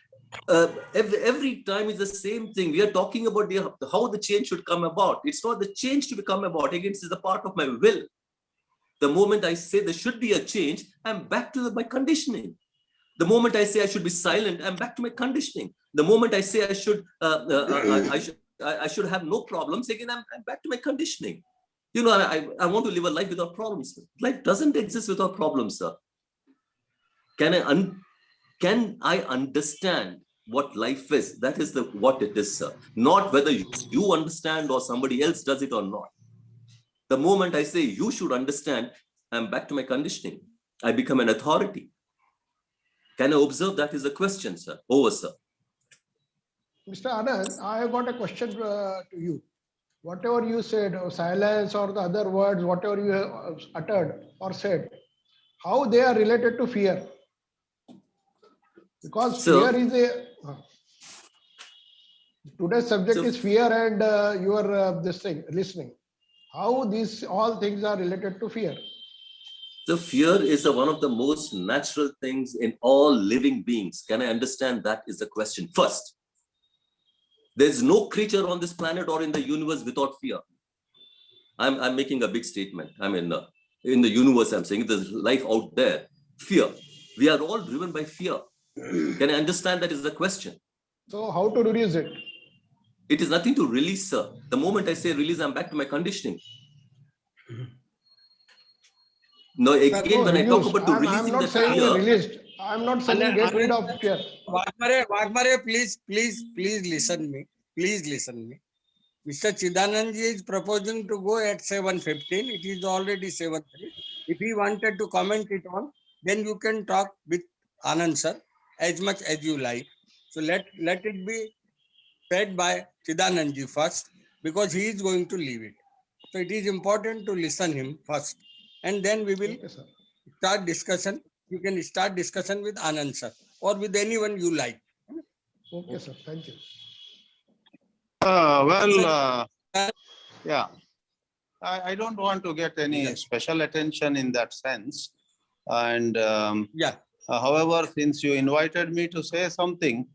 every time is the same thing. We are talking about how the change should come about. It's not the change to become about. Again, this is the part of my will. The moment I say there should be a change, I'm back to my conditioning. The moment I say I should be silent, I'm back to my conditioning. The moment I say I should have no problems, again, I'm back to my conditioning. I want to live a life without problems. Life doesn't exist without problems, sir. Can I understand what life is? That is what it is, sir. Not whether you understand or somebody else does it or not. The moment I say you should understand, I'm back to my conditioning. I become an authority. Can I observe? That is a question, sir. Over, sir. Mr. Anand, I have got a question to you. Whatever you said, or silence or the other words, whatever you have uttered or said, how they are related to fear? Because fear is today's subject is fear and your this thing, listening. How these all things are related to fear? So fear is one of the most natural things in all living beings. Can I understand? That is the question. First, there's no creature on this planet or in the universe without fear. I'm making a big statement. In the universe, I'm saying there's life out there. Fear. We are all driven by fear. Can I understand? That is the question. So how to reduce it? It is nothing to release, sir. The moment I say release, I'm back to my conditioning. No, again, when I talk about to releasing I'm not saying fear, released. I'm not saying get rid of fear. Wagmare, please listen me. Please listen me. Mr. Chidanand ji is proposing to go at 7:15. It is already 7:03. If he wanted to comment it on, then you can talk with Anand sir as much as you like. So let it be said by Chidanand ji first, because he is going to leave it. So it is important to listen him first, and then we will start discussion. You can start discussion with Anand sir or with anyone you like. Okay, sir. Thank you. Yeah. I don't want to get any special attention in that sense. And however, since you invited me to say something,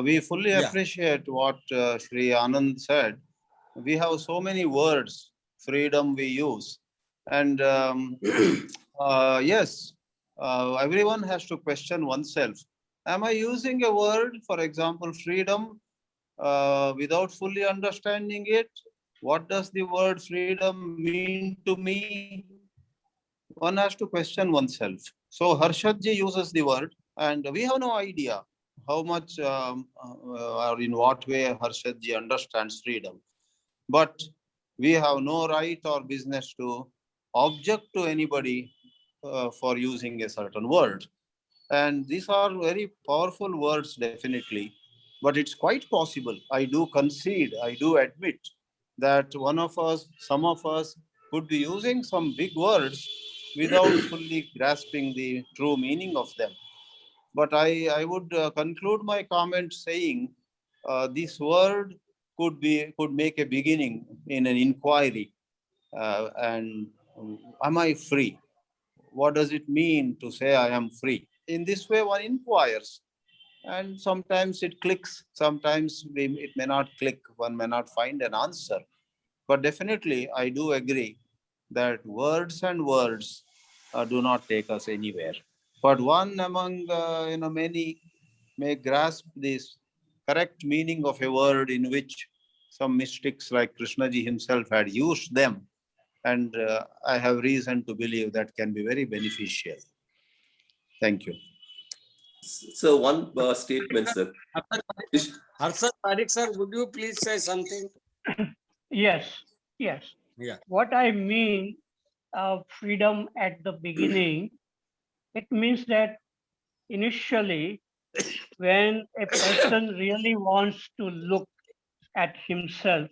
we fully appreciate what Sri Anand said. We have so many words, freedom we use. And yes, everyone has to question oneself. Am I using a word, for example, freedom, without fully understanding it? What does the word freedom mean to me? One has to question oneself. So Harshadji uses the word, and we have no idea how much or in what way Harshadji understands freedom. But we have no right or business to object to anybody for using a certain word. And these are very powerful words, definitely. But it's quite possible, I do concede, I do admit that one of us, some of us could be using some big words without fully grasping the true meaning of them. But I would conclude my comment saying this word could make a beginning in an inquiry. And am I free? What does it mean to say I am free? In this way, one inquires. and sometimes it clicks, sometimes it may not click, one may not find an answer. But definitely, I do agree that words and words do not take us anywhere. But one among many may grasp this correct meaning of a word in which some mystics like Krishnaji himself had used them, and I have reason to believe that can be very beneficial. Thank you. So one statement, sir. Harsha Parikh sir, would you please say something? Yes, yes. Yeah. What I mean, freedom at the beginning, it means that initially, when a person really wants to look at himself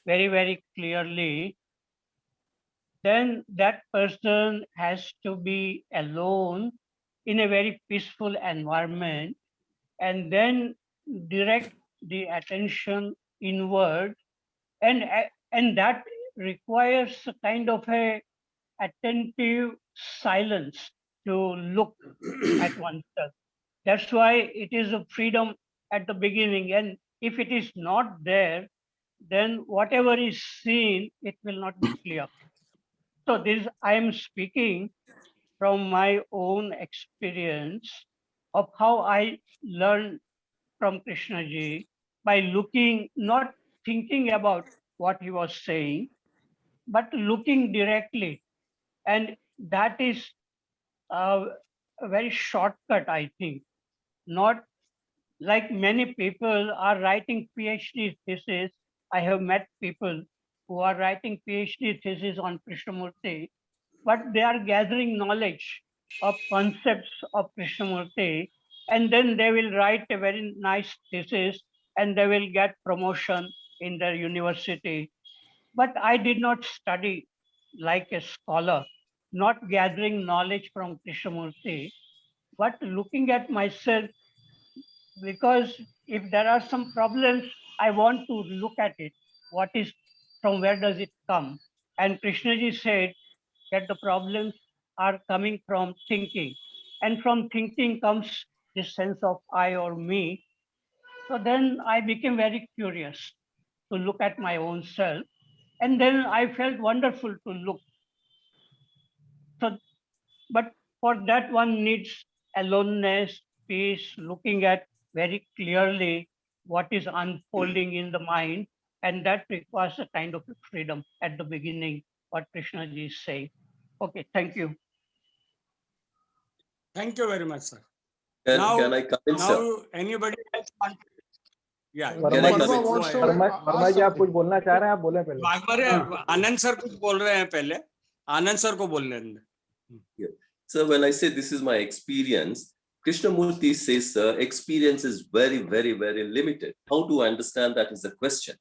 very, very clearly, then that person has to be alone in a very peaceful environment and then direct the attention inward, and that requires a kind of a attentive silence to look at oneself. That's why it is a freedom at the beginning, and if it is not there, then whatever is seen, it will not be clear. So this I am speaking from my own experience of how I learned from Krishna ji by looking, not thinking about what he was saying, but looking directly. And that is a very shortcut, I think. Not like many people are writing PhD thesis. I have met people who are writing PhD thesis on Krishnamurti, but they are gathering knowledge of concepts of Krishnamurti, and then they will write a very nice thesis and they will get promotion in their university. But I did not study like a scholar, not gathering knowledge from Krishnamurti, but looking at myself, because if there are some problems, I want to look at it. What is, from where does it come? And Krishnaji said that the problems are coming from thinking. And from thinking comes this sense of I or me. So then I became very curious to look at my own self. And then I felt wonderful to look. So, but for that one needs aloneness, peace, looking at very clearly what is unfolding in the mind. And that requires a kind of freedom at the beginning, what Krishna ji is saying. Okay, thank you. Thank you very much, sir. Can I come in, sir? Now, anybody else want? Yeah. Can I come Verma in? wants to Verma जी आप कुछ बोलना चाह रहे हैं, आप बोले पहले. वाघमारे आनंद sir कुछ बोल रहे हैं पहले. आनंद सर को बोलने दें. So when I say this is my experience, Krishnamurti says, sir, experience is very, very, very limited. How to understand that is the question.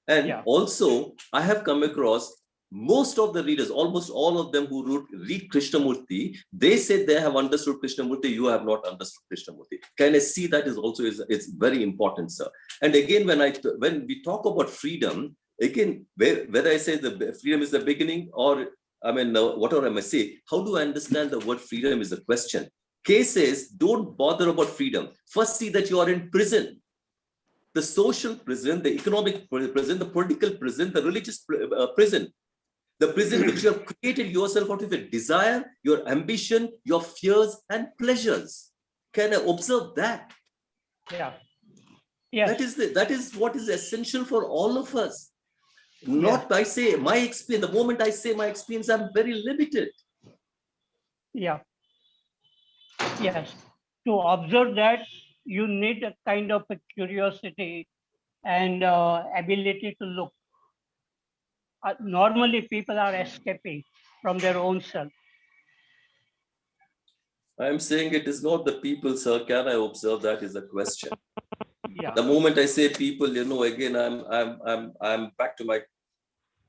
And Yeah. also, I have come across most of the readers, almost all of them who read Krishnamurti, they say they have understood Krishnamurti, you have not understood Krishnamurti. Can I see that is also it's very important, sir. And again, when we talk about freedom, again, whether I say the freedom is the beginning or whatever I may say, how do I understand the word freedom is a question. K says, don't bother about freedom. First see that you are in prison. The social prison, the economic prison, the political prison, the religious prison. The prison which you have created yourself out of your desire, your ambition, your fears and pleasures. Can I observe that? Yeah. Yes. That is what is essential for all of us. Not I say my experience, the moment I say my experience, I'm very limited. Yeah. Yes. To observe that, you need a kind of a curiosity and ability to look. Normally, people are escaping from their own self. I'm saying it is not the people, sir. Can I observe that is the question. Yeah. The moment I say people, again, I'm back to my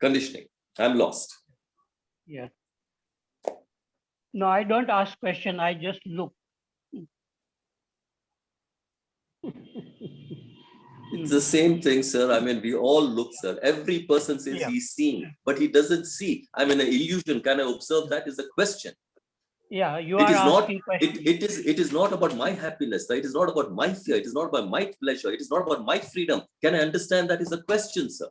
conditioning. I'm lost. Yeah. No, I don't ask question. I just look. It's the same thing, sir. We all look, sir. Every person says he's seeing, but he doesn't see. I'm in an illusion. Can I observe that is the question. Yeah, you It are is not, asking questions. it is not about my happiness. It is not about my fear. It is not about my pleasure. It is not about my freedom. Can I understand that is a question, sir?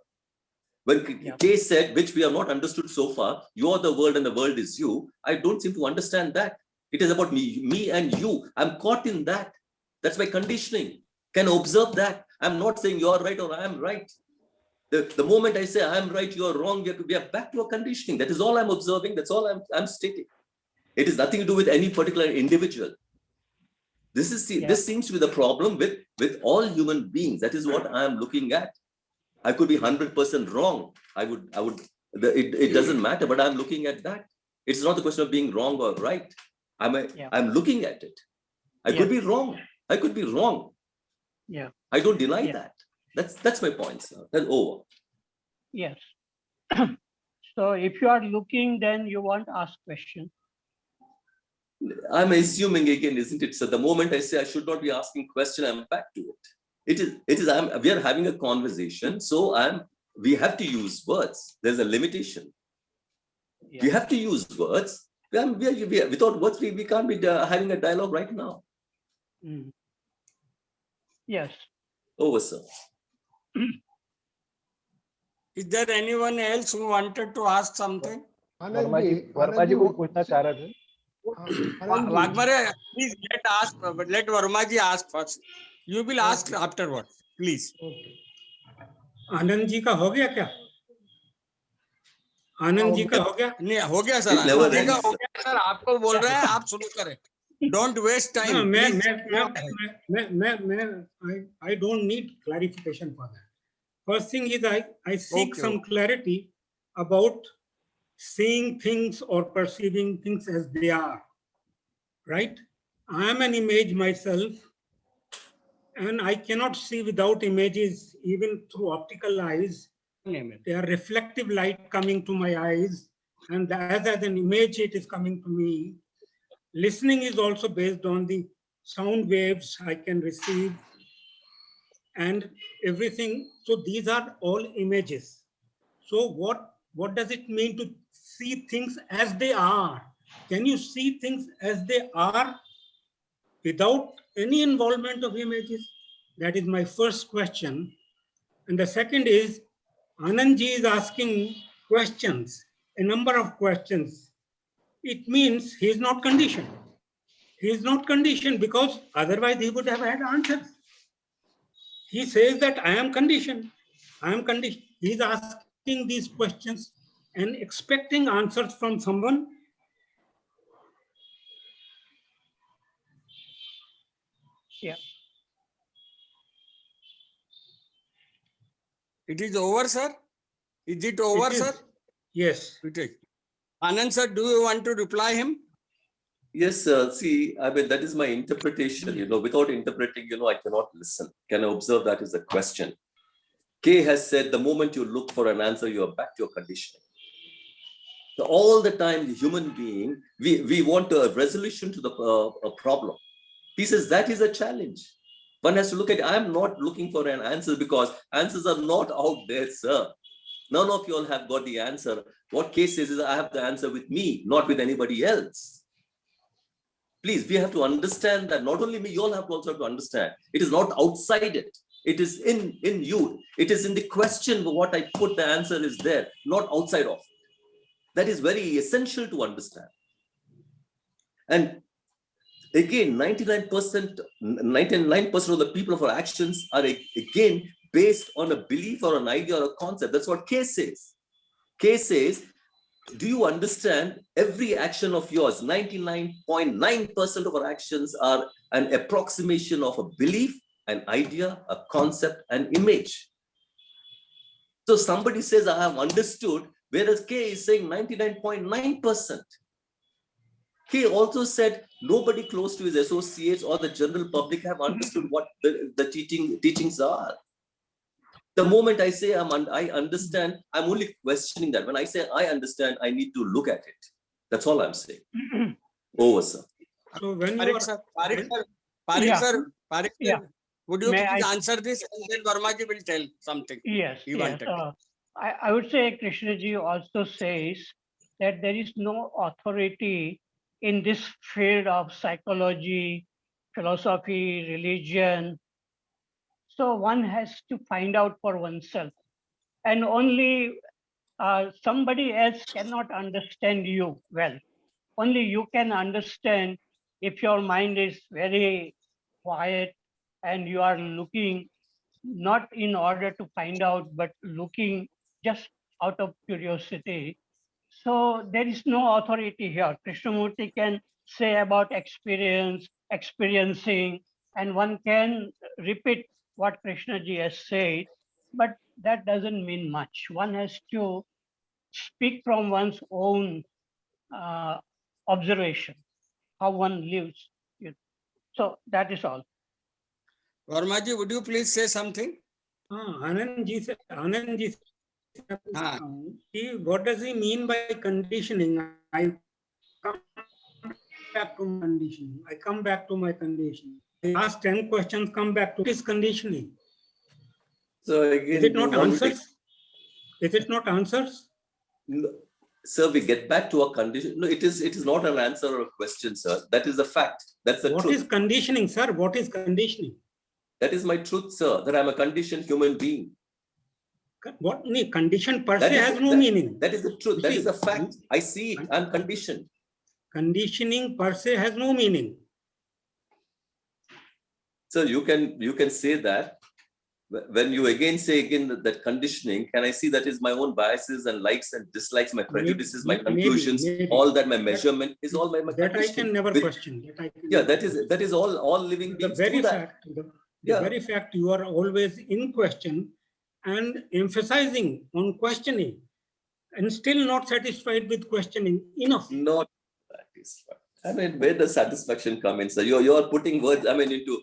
When Yeah. Kay said, which we have not understood so far, you are the world and the world is you. I don't seem to understand that. It is about me and you. I'm caught in that. That's my conditioning. Can observe that. I'm not saying you're right or I am right. The moment I say I'm right, you're wrong, we are back to a conditioning. That is all I'm observing. That's all I'm stating. It is nothing to do with any particular individual. This is Yeah. this seems to be the problem with all human beings. That is what I am looking at. I could be 100% wrong. It doesn't matter, but I'm looking at that. It's not the question of being wrong or right. Yeah. I'm looking at it. I could be wrong. I could be wrong. Yeah. I don't deny Yeah. that. That's my point, sir. That's over. Yes. So if you are looking, then you won't ask question. I'm assuming again, isn't it? So the moment I say I should not be asking question, I'm back to it. We are having a conversation. So we have to use words. There's a limitation. Yeah. We have to use words. Without words, we can't be having a dialogue right now. Mm. Yes. Over, sir. Is there anyone else who wanted to ask something? Verma जी कुछ पूछना चाह रहे थे. Wagmare, please let Verma ji ask first. You will ask afterward, please. Anand ji का हो गया क्या? आनंद जी का हो गया? नहीं हो गया sir. It never Anand ji का ends, हो sir. गया सर. आपको बोल रहे हैं, आप शुरू करें. Don't waste time. No, please. I don't need clarification for that. First thing is I seek Okay. some clarity about seeing things or perceiving things as they are, right? I am an image myself, and I cannot see without images, even through optical eyes. They are reflective light coming to my eyes, and as an image it is coming to me. Listening is also based on the sound waves I can receive and everything. So these are all images. So what does it mean to see things as they are? Can you see things as they are without any involvement of images? That is my first question. And the second is, Anandji is asking questions, a number of questions. It means he is not conditioned. He is not conditioned because otherwise he would have had answers. He says that I am conditioned. I am conditioned. He is asking these questions and expecting answers from someone. Yeah. It is over, sir. Is it over, It is- sir? Yes. It is. Anand sir, do you want to reply him? Yes, sir. See, I mean, that is my interpretation. Without interpreting, I cannot listen. Can I observe that is a question? Kay has said the moment you look for an answer, you are back to your conditioning. So all the time, the human being, we want a resolution to the a problem. He says that is a challenge. One has to look at, I'm not looking for an answer because answers are not out there, sir. None of you all have got the answer. What Kay says is I have the answer with me, not with anybody else. Please, we have to understand that not only me, you all have to also have to understand. It is not outside it. It is in you. It is in the question what I put, the answer is there, not outside of it. That is very essential to understand. And again, 99% of the people of our actions are again based on a belief or an idea or a concept. That's what Kay says. Kay says, do you understand every action of yours? 99.9% of our actions are an approximation of a belief, an idea, a concept, an image. So somebody says, I have understood, whereas Kay is saying 99.9%. Kay also said, nobody close to his associates or the general public have understood what the teachings are. The moment I say I understand, I'm only questioning that. When I say I understand, I need to look at it. That's all I'm saying. Over, sir. So when you Parik are sir, Yeah. Parik Yeah. sir, would you May please I- answer this and then Verma ji will tell something. Yes, He yes. wanted. I would say Krishnaji also says that there is no authority in this field of psychology, philosophy, religion. So one has to find out for oneself. And only somebody else cannot understand you well. Only you can understand if your mind is very quiet and you are looking not in order to find out, but looking just out of curiosity. So there is no authority here. Krishnamurti can say about experience, experiencing, and one can repeat what Krishnaji has said, but that doesn't mean much. One has to speak from one's own observation, how one lives. So that is all. Varmaji, would you please say something? Anand ji said, Ah. what does he mean by conditioning? I come back to conditioning. I come back to my conditioning. I ask 10 questions, come back to this conditioning. So again, Is it not you want to answers? Is it not answers? No, sir, we get back to a condition. No, it is not an answer or a question, sir. That is the fact. That's the What truth. is conditioning, sir? What is conditioning? That is my truth, sir, that I'm a conditioned human being. What condition per That se is- has no that- meaning. That is the truth. That See, is the fact. I see it. I'm conditioned. Conditioning per se has no meaning. Sir, you can say that. When you again say that conditioning, can I see that is my own biases and likes and dislikes, my prejudices, my Maybe, conclusions, maybe. all that my measurement is all my That I conditioning. can never With- question. Yeah, that is all living The beings very do that. fact, the Yeah. very fact you are always in question and emphasizing on questioning and still not satisfied with questioning enough. Not satisfied. I mean, where does satisfaction come in, sir? You're putting words, I mean, into,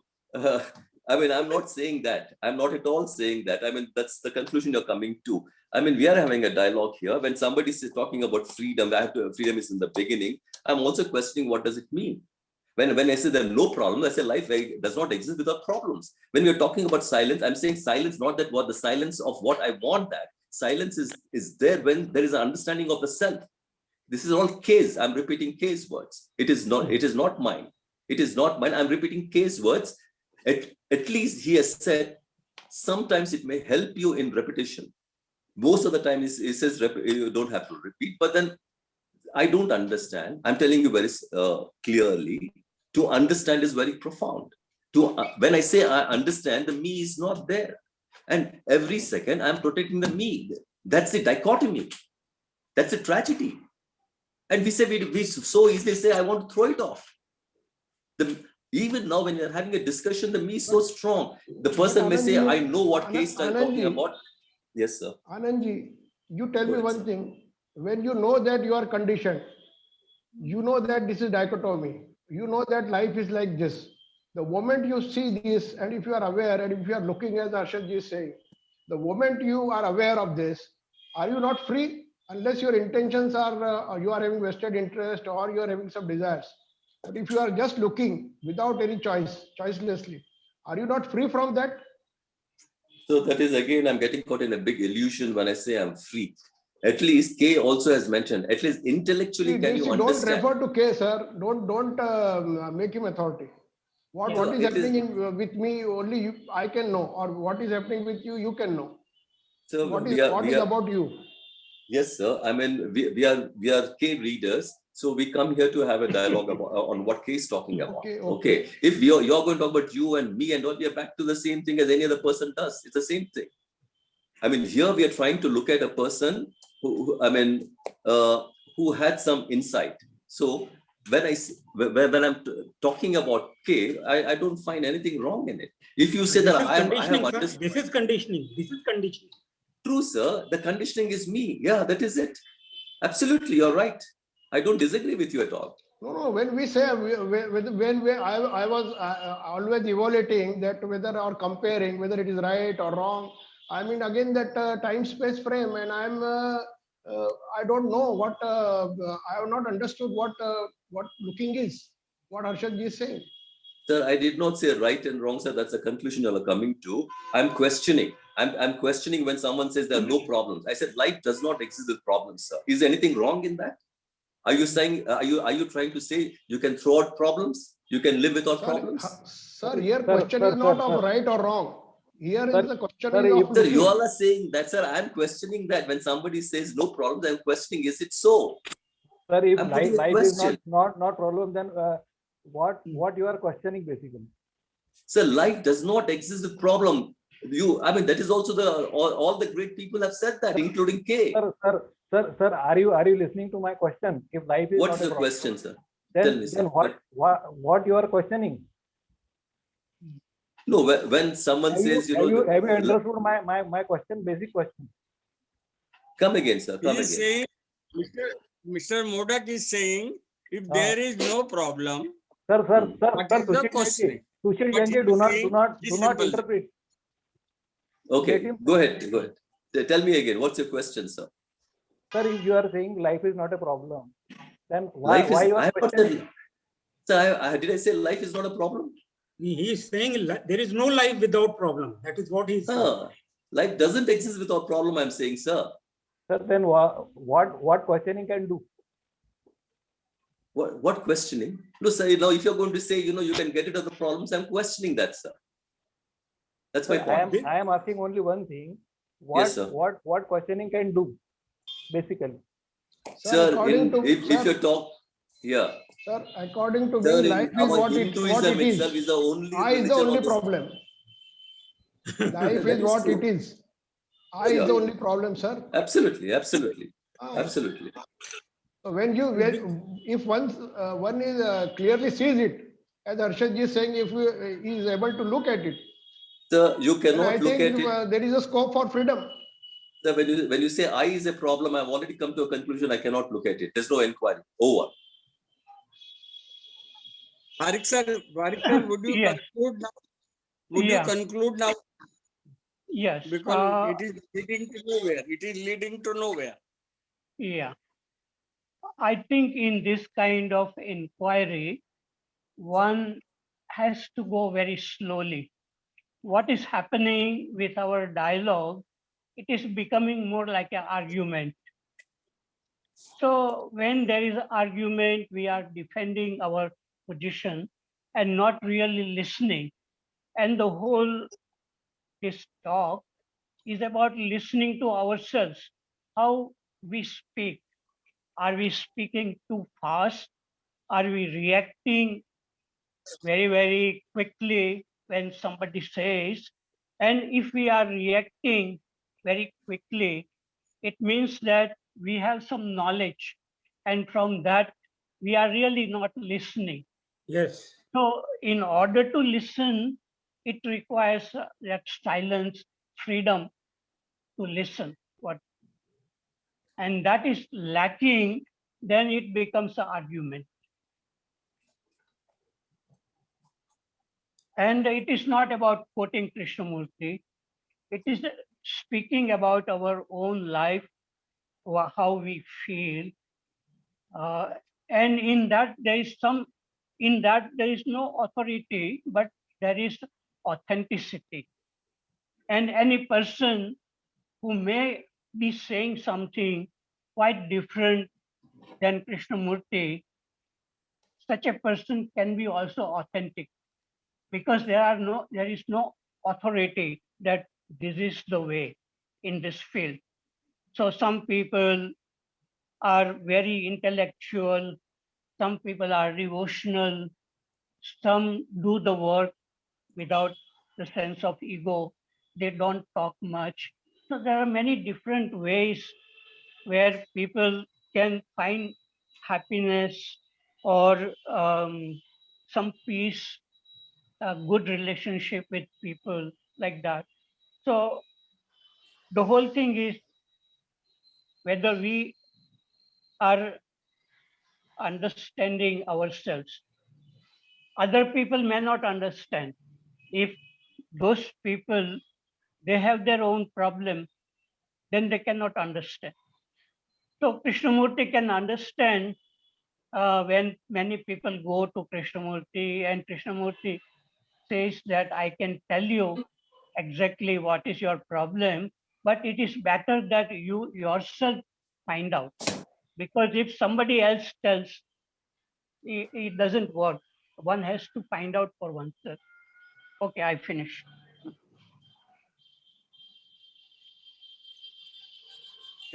I mean, I'm not saying that. I'm not at all saying that. I mean, that's the conclusion you're coming to. I mean, we are having a dialogue here. When somebody is talking about freedom, freedom is in the beginning. I'm also questioning what does it mean? When I say there are no problems, I say life does not exist without problems. When we're talking about silence, I'm saying silence, not that what the silence of what I want that. Silence is there when there is an understanding of the self. This is all case. I'm repeating case words. It is not mine. It is not mine. I'm repeating case words. At least he has said, sometimes it may help you in repetition. Most of the time he says you don't have to repeat, but then I don't understand. I'm telling you very clearly, to understand is very profound. When I say I understand, the me is not there. And every second I'm protecting the me. That's the dichotomy. That's a tragedy. And we say, we so easily say, I want to throw it off. Even now, when you're having a discussion, the me is so strong. The person may say, I know what case I'm talking about. Yes, sir. Anandji, you tell me Go ahead, one sir. thing. When you know that you are conditioned, you know that this is dichotomy. You know that life is like this. The moment you see this, and if you are aware, and if you are looking as Arshadji is saying, the moment you are aware of this, are you not free? Unless your intentions are, you are having vested interest or you are having some desires. But if you are just looking without any choice, choicelessly, are you not free from that? So that is again, I'm getting caught in a big illusion when I say I'm free. At least K also has mentioned, at least intellectually, can you Don't understand? refer to K, sir. Don't make him authority. What Yeah, is it is- happening with me, only you, I can know, or what is happening with you, you can know. So What we is are, about you? yes, sir. I mean, we are K readers. So we come here to have a dialogue about, on what K is talking about. Okay. If you're going to talk about you and me and all, we are back to the same thing as any other person does. It's the same thing. I mean, here we are trying to look at a person who had some insight. So when I'm talking about K, I don't find anything wrong in it. If you say This that is I have conditioning, sir. understood, This is conditioning. This is conditioning. true, sir, the conditioning is me. Yeah, that is it. Absolutely, you're right. I don't disagree with you at all. No. When we say, I was always evaluating that whether or comparing whether it is right or wrong. I mean, again, that time-space frame, and I don't know what I have not understood what looking is. What Arshadji is saying. Sir, I did not say right and wrong, sir. That's the conclusion you are coming to. I'm questioning. I'm questioning when someone says there are no problems. I said life does not exist with problems, sir. Is there anything wrong in that? Are you saying, are you trying to say you can throw out problems? You can live without Sir, problems? sir, here Sir, question sir, is not sir, of sir. right or wrong. Here Sir, is the question sir, is if- of Sir, you looking. all are saying that, sir. I'm questioning that. When somebody says no problems, I'm questioning, is it so? Sir, if I'm life, putting a life is question. not problem, then what you are questioning basically? Sir, life does not exist with problem. I mean, that is also all the great people have said that, including K. Sir, are you listening to my question? If life is What not is a your problem, question, sir? then Tell me, sir. what you are questioning? No, when someone Have you says, you know, have you understood my question, basic question? come again, sir, He come is again. saying, Mr. Modak is saying, if Ah. there is no problem, Sir, what is the questioning? Sushil What Janji, he do is not saying is do not simple. interpret. Okay, Let him- go ahead, go ahead. Tell me again, what's your question, sir? Sir, if you are saying life is not a problem, then why Life is, you I are have not questioning? said, sir, did I say life is not a problem? He is saying there is no life without problem. That is what he is saying. Ah, life doesn't exist without problem, I'm saying, sir. Sir, then what questioning can do? What questioning? No, sir, you know, if you're going to say, you know, you can get rid of the problems, I'm questioning that, sir. That's my Sir, point. I am asking only one thing. Yes, sir. What questioning can do, basically? Sir, according to if sir, you talk, yeah. sir, according to Sir, me, life in is our what it Hinduism is. itself is the only I is the religion only on this. problem. Life That is is what true. it is. I is Yeah. the only problem, sir. Absolutely, absolutely, Ah. absolutely. So when if one is clearly sees it, as Arshad ji is saying, if he is able to look at it, Sir, you then I cannot look think at it. there is a scope for freedom. Sir, when you say I is a problem, I've already come to a conclusion. I cannot look at it. There's no inquiry. Over. Varikh sir, would you Yes. conclude now? Would Yeah. you conclude now? Yes. Because it is leading to nowhere. It is leading to nowhere. Yeah. I think in this kind of inquiry, one has to go very slowly. What is happening with our dialogue, it is becoming more like an argument. So when there is an argument, we are defending our position and not really listening. And the whole this talk is about listening to ourselves, how we speak. Are we speaking too fast? Are we reacting very, very quickly when somebody says? And if we are reacting very quickly, it means that we have some knowledge. And from that, we are really not listening. Yes. So, in order to listen, it requires that silence, freedom to listen. And that is lacking, then it becomes an argument. And it is not about quoting Krishnamurti. It is speaking about our own life, how we feel. And in that there is no authority, but there is authenticity. And any person who may be saying something quite different than Krishnamurti, such a person can be also authentic, because there is no authority that this is the way in this field. So some people are very intellectual, some people are devotional, some do the work without the sense of ego, they don't talk much. So there are many different ways where people can find happiness or some peace, a good relationship with people, like that. So the whole thing is whether we are understanding ourselves. Other people may not understand. If those people, they have their own problem, then they cannot understand. So Krishnamurti can understand when many people go to Krishnamurti and Krishnamurti says that I can tell you exactly what is your problem, but it is better that you yourself find out, Because if somebody else tells, it doesn't work. One has to find out for oneself. Okay, I finished.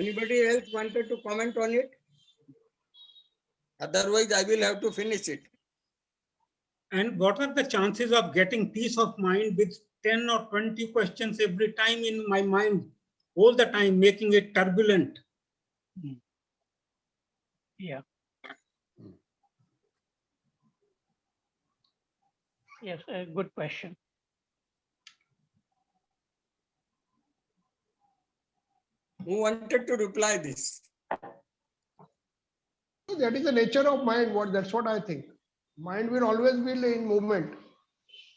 Anybody else wanted to comment on it? Otherwise, I will have to finish it. And what are the chances of getting peace of mind with 10 or 20 questions every time in my mind, all the time, making it turbulent? Yeah. Yes, a good question. Who wanted to reply this? That is the nature of mind. That's what I think. Mind will always be in movement.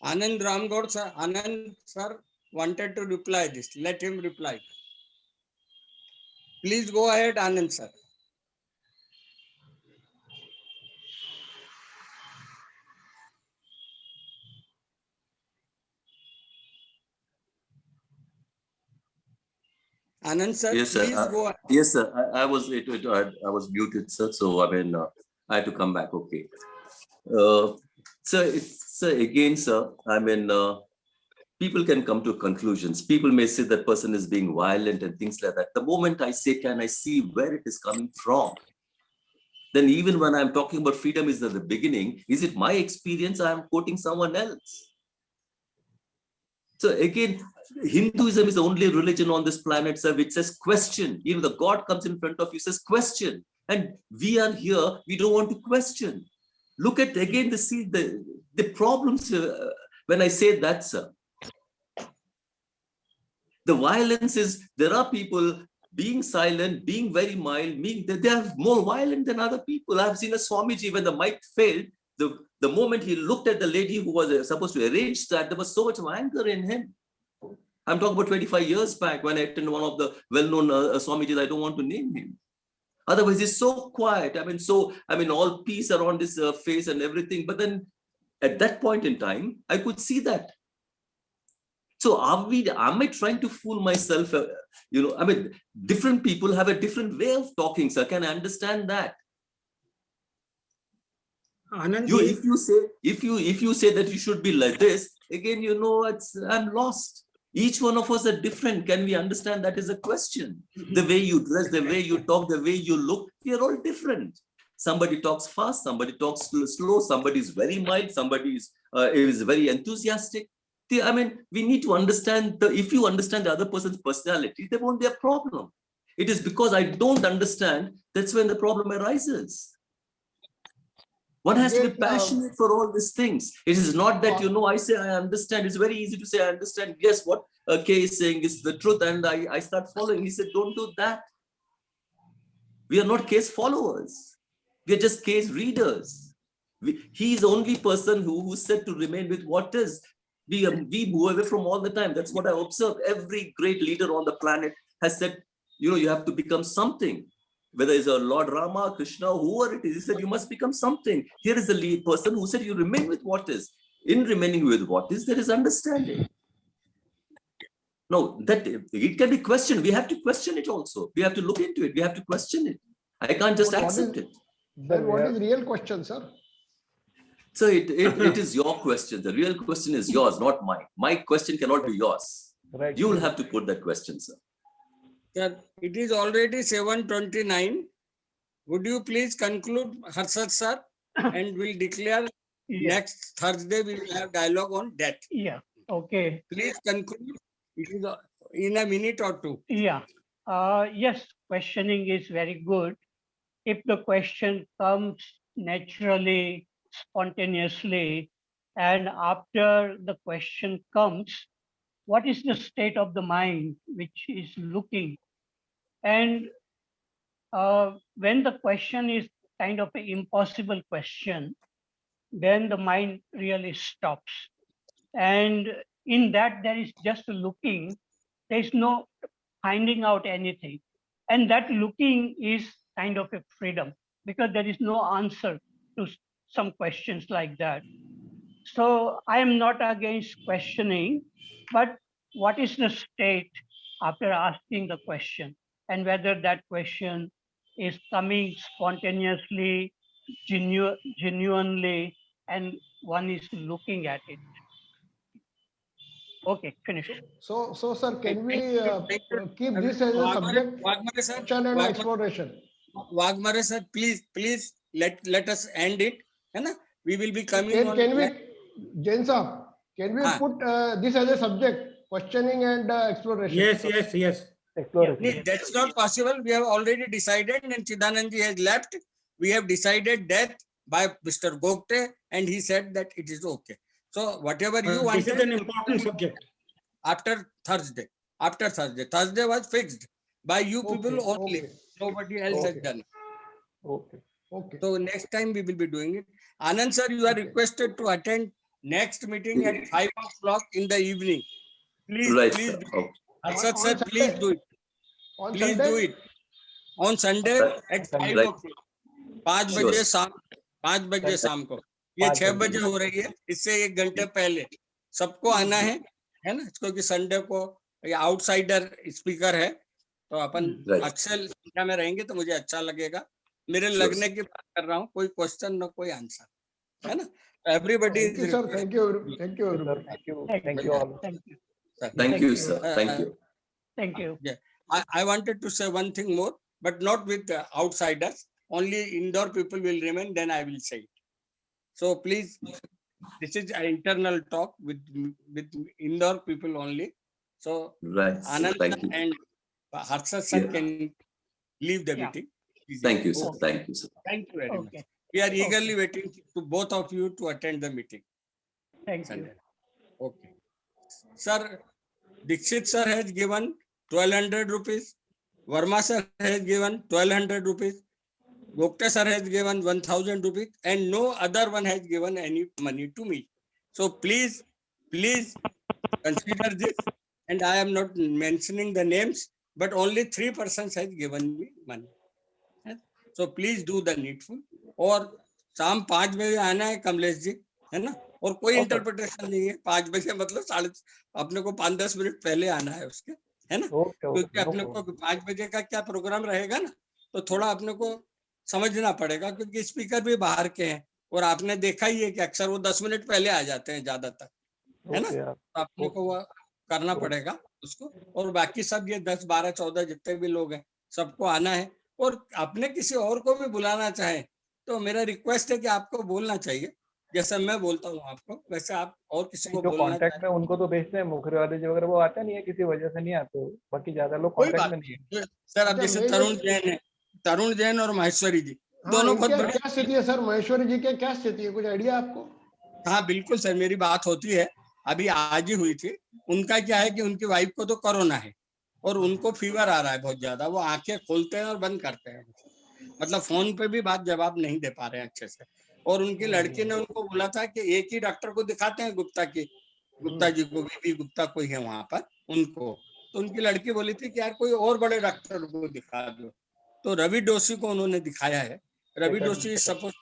Anand Ramgaur sir, Anand sir wanted to reply this. Let him reply. Please go ahead, Anand sir. Anand sir, Yes, sir. please go ahead. Yes, sir. I was muted, sir. So I mean, I had to come back. Okay. So again, sir. I mean, people can come to conclusions. People may say that person is being violent and things like that. The moment I say, can I see where it is coming from? Then even when I'm talking about freedom is at the beginning, is it my experience? I'm quoting someone else. So again, Hinduism is the only religion on this planet, sir, which says question. Even the God comes in front of you, says question. And we are here, we don't want to question. Look at again the problems when I say that, sir. The violence is, there are people being silent, being very mild, meaning that they are more violent than other people. I've seen a Swamiji, when the mic failed, the moment he looked at the lady who was supposed to arrange that, there was so much anger in him. I'm talking about 25 years back when I attended one of the well-known Swamijis. I don't want to name him. Otherwise, he's so quiet. I mean, all peace around his face and everything. But then at that point in time, I could see that. So am I trying to fool myself? I mean, different people have a different way of talking, sir. Can I understand that? Anand, If you say that you should be like this, again, I'm lost. Each one of us are different. Can we understand that is a question? The way you dress, the way you talk, the way you look, we are all different. Somebody talks fast, somebody talks slow, somebody is very mild, somebody is very enthusiastic. I mean, we need to understand, if you understand the other person's personality, there won't be a problem. It is because I don't understand, that's when the problem arises. One has to be passionate for all these things. It is not that, I say I understand. It's very easy to say I understand. Yes, what K is saying is the truth, and I start following. He said, don't do that. We are not case followers. We are just case readers. He is the only person who said to remain with what is. We move away from all the time. That's what I observe. Every great leader on the planet has said, you have to become something. Whether it's a Lord Rama, Krishna, whoever it is, he said, you must become something. Here is the lead person who said, you remain with what is. In remaining with what is, there is understanding. No, that it can be questioned. We have to question it also. We have to look into it. We have to question it. I can't just accept it. Then what is real question, sir? So it is your question. The real question is yours, not mine. My question cannot be yours. Right. You will have to put that question, sir. Sir, it is already 7:29. Would you please conclude, Harshat sir, and we'll declare next Thursday we will have dialogue on death. Yeah. Okay. Please conclude. It is in a minute or two. Yeah. Yes, questioning is very good. If the question comes naturally, spontaneously, and after the question comes, what is the state of the mind which is looking? And when the question is kind of an impossible question, then the mind really stops. And in that, there is just looking, there is no finding out anything. And that looking is kind of a freedom because there is no answer to some questions like that. So I am not against questioning, but what is the state after asking the question and whether that question is coming spontaneously, genuinely, and one is looking at it. Okay, finish. So, sir, can we Thank you. keep this as a Wagmare- subject, Wagmare sir, question and Wagmare- exploration? Wagmare sir, please let us end it. है ना? We will be coming Can, on. can we, Jain Saab, can we हाँ. put this as a subject, questioning and exploration? Yes. Exploration. No, that's not possible. We have already decided, and Chidananji has left. We have decided that by Mr. Gokte, and he said that it is okay. So whatever you This is an wanted important subject. after Thursday. Thursday was fixed by you people Okay, only. okay. Nobody else has Okay. done. Okay. Okay. So next time we will be doing it. Anand sir, you are Okay. requested to attend next meeting at 5 o'clock in the evening. Please, Right, please. sir. Okay. Harshat On sir, please Sunday? do it. On Please Sunday? do it. On Sunday Right. at 5 Right. o'clock. 5 Sure. बजे शाम 5 बजे शाम को ये 5 6 बजे। बजे हो रही है इससे 1 घंटे पहले सबको आना है ना क्योंकि संडे को ये आउटसाइडर स्पीकर है तो अपन Right. अक्सर संख्या में रहेंगे तो मुझे अच्छा लगेगा मेरे Sure. लगने की बात कर रहा हूँ कोई क्वेश्चन न कोई आंसर है ना everybody Thank you, sir. Thank you. Thank you, Sir, everybody. thank you all. Thank you. Thank you, sir. Thank you. Thank you. I wanted to say one thing more but not with outsiders only indoor people will remain then I will say it. So please this is an internal talk with indoor people only. So Right. Sir. Anand Thank you. and Harsha sir Yeah. can leave the Yeah. meeting. Thank you, sir. Okay. Thank you, sir. Thank you very much. Okay. We are eagerly waiting to both of you to attend the meeting. Thank you. Sunday. Okay. Sir, Dixit sir has given 1200 rupees. Verma sir has given 1200 rupees. Gokta sir has given 1000 rupees and no other one has given any money to me. So please consider this and I am not mentioning the names but only 3 persons has given me money. So please do the needful और शाम 5 बजे आना है कमलेश जी है ना और कोई interpretation नहीं है 5 बजे मतलब साढ़े अपने को 5-10 मिनट पहले आना है उसके है ना क्योंकि अपने को 5 बजे का क्या प्रोग्राम रहेगा ना तो थोड़ा अपने को समझना पड़ेगा क्योंकि स्पीकर भी बाहर के हैं और आपने देखा ही है कि अक्सर वो 10 मिनट पहले आ जाते हैं ज्यादातर है ना तो अपने को वो करना पड़ेगा उसको और बाकी सब ये 10, 12, 14 जितने भी लोग हैं सबको आना है और आपने किसी और को भी बुलाना चाहे तो मेरा रिक्वेस्ट है कि आपको बोलना चाहिए जैसे मैं बोलता हूँ आपको वैसे आप और किसी को जो बोलना कांटेक्ट में उनको तो भेजते हैं मुखरी वाले जो वगैरह वो आते नहीं है किसी वजह से नहीं आते बाकी ज्यादा लोग कोई कांटेक्ट बात में नहीं नहीं है सर अब अच्छा, जैसे मैं तरुण जैन और माहेश्वरी जी हाँ, दोनों बहुत इनके बड़े क्या स्थिति है सर? महेश्वरी जी की क्या स्थिति है? कुछ आइडिया आपको? हाँ बिल्कुल सर मेरी बात होती है अभी आज ही हुई थी उनका क्या है कि उनकी वाइफ को तो कोरोना है और उनको फीवर आ रहा है बहुत ज्यादा वो आंखें खोलते हैं और बंद करते हैं मतलब फोन पे भी बात जवाब नहीं दे पा रहे हैं अच्छे से और उनकी लड़की ने उनको बोला था कि एक ही डॉक्टर को दिखाते हैं गुप्ता जी को वीपी गुप्ता कोई है वहां पर उनको तो उनकी लड़की बोली थी कि यार कोई और बड़े डॉक्टर को दिखा दो तो रवि जोशी को उन्होंने दिखाया है Ravi Joshi suppose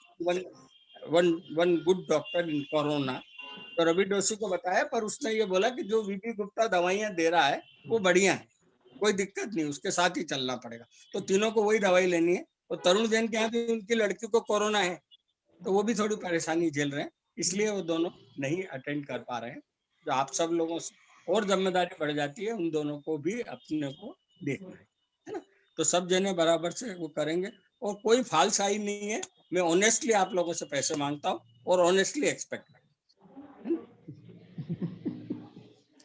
one good doctor in corona तो रवि जोशी को बताया पर उसने ये बोला कि जो वीपी गुप्ता दवाइयां दे रहा है वो बढ़िया है कोई दिक्कत नहीं उसके साथ ही चलना पड़ेगा तो तीनों को वही दवाई लेनी है और तरुण जैन के यहाँ भी उनकी लड़की को कोरोना है तो वो भी थोड़ी परेशानी झेल रहे हैं इसलिए वो दोनों नहीं अटेंड कर पा रहे हैं जो आप सब लोगों से और जिम्मेदारी बढ़ जाती है उन दोनों को भी अपने को देखना है ना तो सब जने बराबर से वो करेंगे और कोई फाल्स आई नहीं है मैं ऑनेस्टली आप लोगों से पैसे मांगता हूँ और ऑनेस्टली एक्सपेक्ट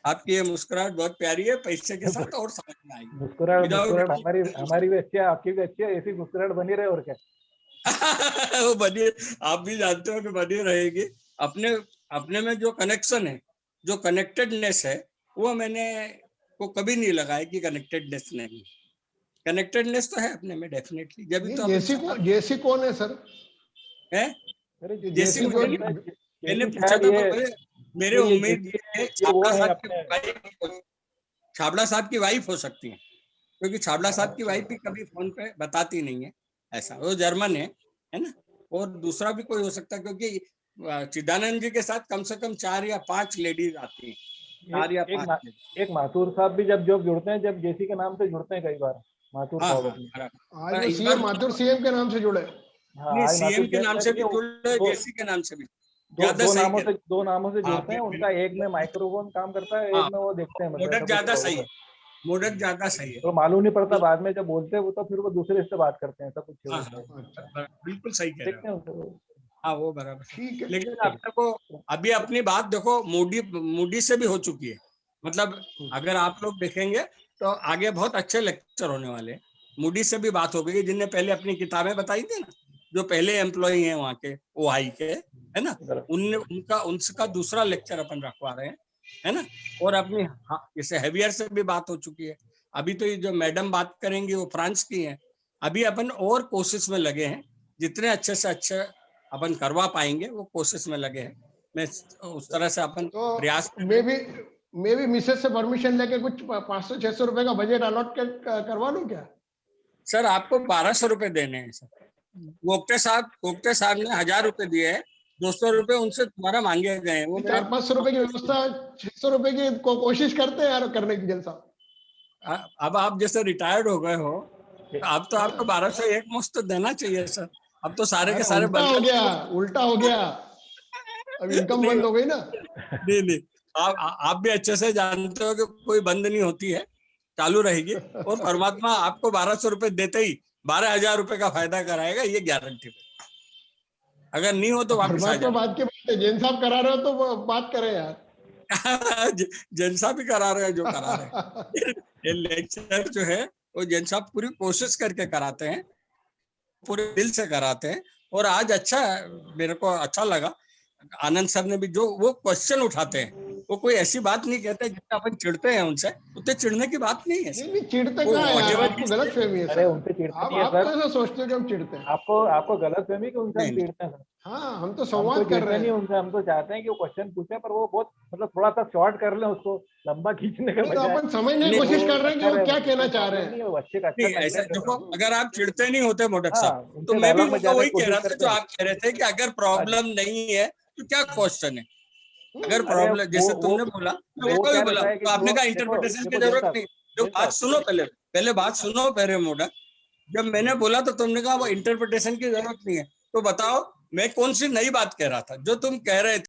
आपकी ये मुस्कुराहट बहुत प्यारी है पैसे के साथ और समझ में आएगी मुस्कुराहट हमारी भी अच्छी है आपकी भी अच्छी है ऐसी मुस्कुराहट बनी रहे और क्या वो बनी आप भी जानते हो कि बनी रहेगी अपने में जो कनेक्शन है जो कनेक्टेडनेस है वो मैंने को कभी नहीं लगाया कि कनेक्टेडनेस नहीं कनेक्टेडनेस तो है अपने में डेफिनेटली जब तो जेसी कौन है सर है जेसी मैंने पूछा था मेरे उम्मीद छाबड़ा साहब की वाइफ हो सकती है क्योंकि छाबड़ा साहब की वाइफ भी कभी फोन पे बताती नहीं है ऐसा वो जर्मन है ना और दूसरा भी कोई हो सकता है क्योंकि चिदानंद जी के साथ कम से कम 4 या 5 लेडीज आती हैं 4 या 5 एक माथुर साहब भी जब जुड़ते हैं जब जेसी के नाम से जुड़ते हैं कई बार माथुर हाँ साहब हाँ अपने। बराबर। आज वो इस सीएम बार माथुर सीएम के नाम से जुड़े। हाँ, नहीं, आज सीएम माथुर के नाम से भी देखिए, जुड़े, जेसी के नाम से भी ज्यादा दो सही नामों कह से हाँ, जुड़ते हैं। उनका एक में माइक्रोफोन काम करता है, हाँ, एक में वो देखते हैं, मतलब मोडक ऐसा कुछ ज्यादा हुआ सही होगा। है, मोडक ज्यादा सही है। तो मालूम नहीं पड़ता बाद में जब बोलते हैं वो, तो फिर वो दूसरे से बात करते हैं, ऐसा कुछ हाँ होता है। हाँ अच्छा, बिल्कुल सही कह रहे देखते हो। हैं उनको। हाँ वो बराबर है। ठीक है। लेकिन अब देखो, अभी अपनी बात देखो मूडी से भी हो चुकी है। मतलब अगर आप लोग देखेंगे तो आगे बहुत अच्छे लेक्चर होने वाले हैं। मूडी से भी बात हो गई, जिनने पहले अपनी किताबें बताई थी ना, जो पहले एम्प्लॉय हैं वहाँ के ओआई के, है ना, उनका दूसरा लेक्चर अपन रखवा रहे हैं, है ना। और अपनी जैसे हेवियर से भी बात हो चुकी है। अभी तो ये जो मैडम बात करेंगी वो फ्रांस की है। अभी अपन और कोशिश में लगे हैं, जितने अच्छे से अच्छे अपन करवा पाएंगे वो कोशिश में लगे हैं। मैं उस तरह से अपन तो प्रयास कर मैं रहे हैं। भी मिसेज से परमिशन लेके कुछ 500-600 रुपए का बजट अलॉट करवा लूं क्या? सर आपको 1200 रुपए देने हैं सर। गोप्ते साहब ने 1000 रुपए दिए हैं, 200 रुपए उनसे तुम्हारा मांगे गए हैं। वो मेरे 400-500 रुपए की व्यवस्था 600 रुपए की कोशिश करते हैं यार करने की, जैसा। अब आप जैसे रिटायर्ड हो गए हो, तो अब तो आपको 1200 एक मुश्त तो देना चाहिए सर। अब तो सारे के अरे सारे उल्टा बंद हो गया, उल्टा हो गया। अब इनकम नहीं, बंद हो गई ना। नहीं आप भी अच्छे से जानते हो कि कोई बंद नहीं होती है, चालू रहेगी। और परमात्मा आपको 1200 रुपए देते ही 12,000 रुपए का फायदा कराएगा, ये गारंटी है। अगर नहीं हो तो वापस आ परमात्मा जाना। बात की बात है, जैन साहब करा रहे हो तो वो बात करें यार। जैन साहब भी करा रहे हैं जो करा रहे हैं। ये लेक्चर जो है वो जैन साहब पूरी कोशिश करके कराते हैं, पूरे दिल से कराते हैं। और आज अच्छा, मेरे को अच्छा लगा, आनंद सर ने भी जो वो क्वेश्चन उठाते हैं, वो कोई ऐसी बात नहीं कहते जितना अपन चिढ़ते हैं उनसे, उतने चिढ़ने की बात नहीं है नहीं सर। नहीं, चिढ़ते वो कहाँ है यार, whatever आपको he गलत said- फहमी है अरे सर। उनसे चिढ़ते आप नहीं है आप सर, कैसे सोचते हो कि हम चिढ़ते हैं? आपको गलत फहमी कि उनसे हम नहीं, चिढ़ते हैं सर। हाँ, हम तो हम तो संवाद कर चिढ़ते रहे नहीं हैं। उनसे, हम तो चाहते हैं कि वो क्वेश्चन पूछे, पर वो बहुत मतलब थोड़ा सा शॉर्ट कर लें उसको, लंबा खींचने के नहीं तो बजाय। अपन समझने की नहीं, कोशिश वो कर रहे हैं कि अच्छा वो रहे, क्या कहना कोई चाह रहे प्रॉब्लम नहीं हैं। है, वो अच्छा नहीं ऐसा कंटेंट है देखो, सर। अगर आप चिढ़ते नहीं होते मोडक हाँ, साहब, तो उनके मैं भी डायलॉग में उनको जाने वही की कह कोशिश रहा था करते जो हैं। आप कह रहे थे कि अगर प्रॉब्लम नहीं है तो क्या क्वेश्चन है। अगर अरे प्रॉब्लम जैसे तुमने बोला, मैं वो उनको भी क्या बोला, रहता है कि तो आपने जो कहा देखो इंटरप्रिटेशन की देखो जैन जरूरत साहब, नहीं। जो बात सुनो, पहले बात सुनो पहले मोडक। जब मैंने बोला तो तुमने कहा वो इंटरप्रिटेशन की जरूरत नहीं है। तो बताओ मैं कौन सी नई बात कह रहा था जो तुम कह रहे थे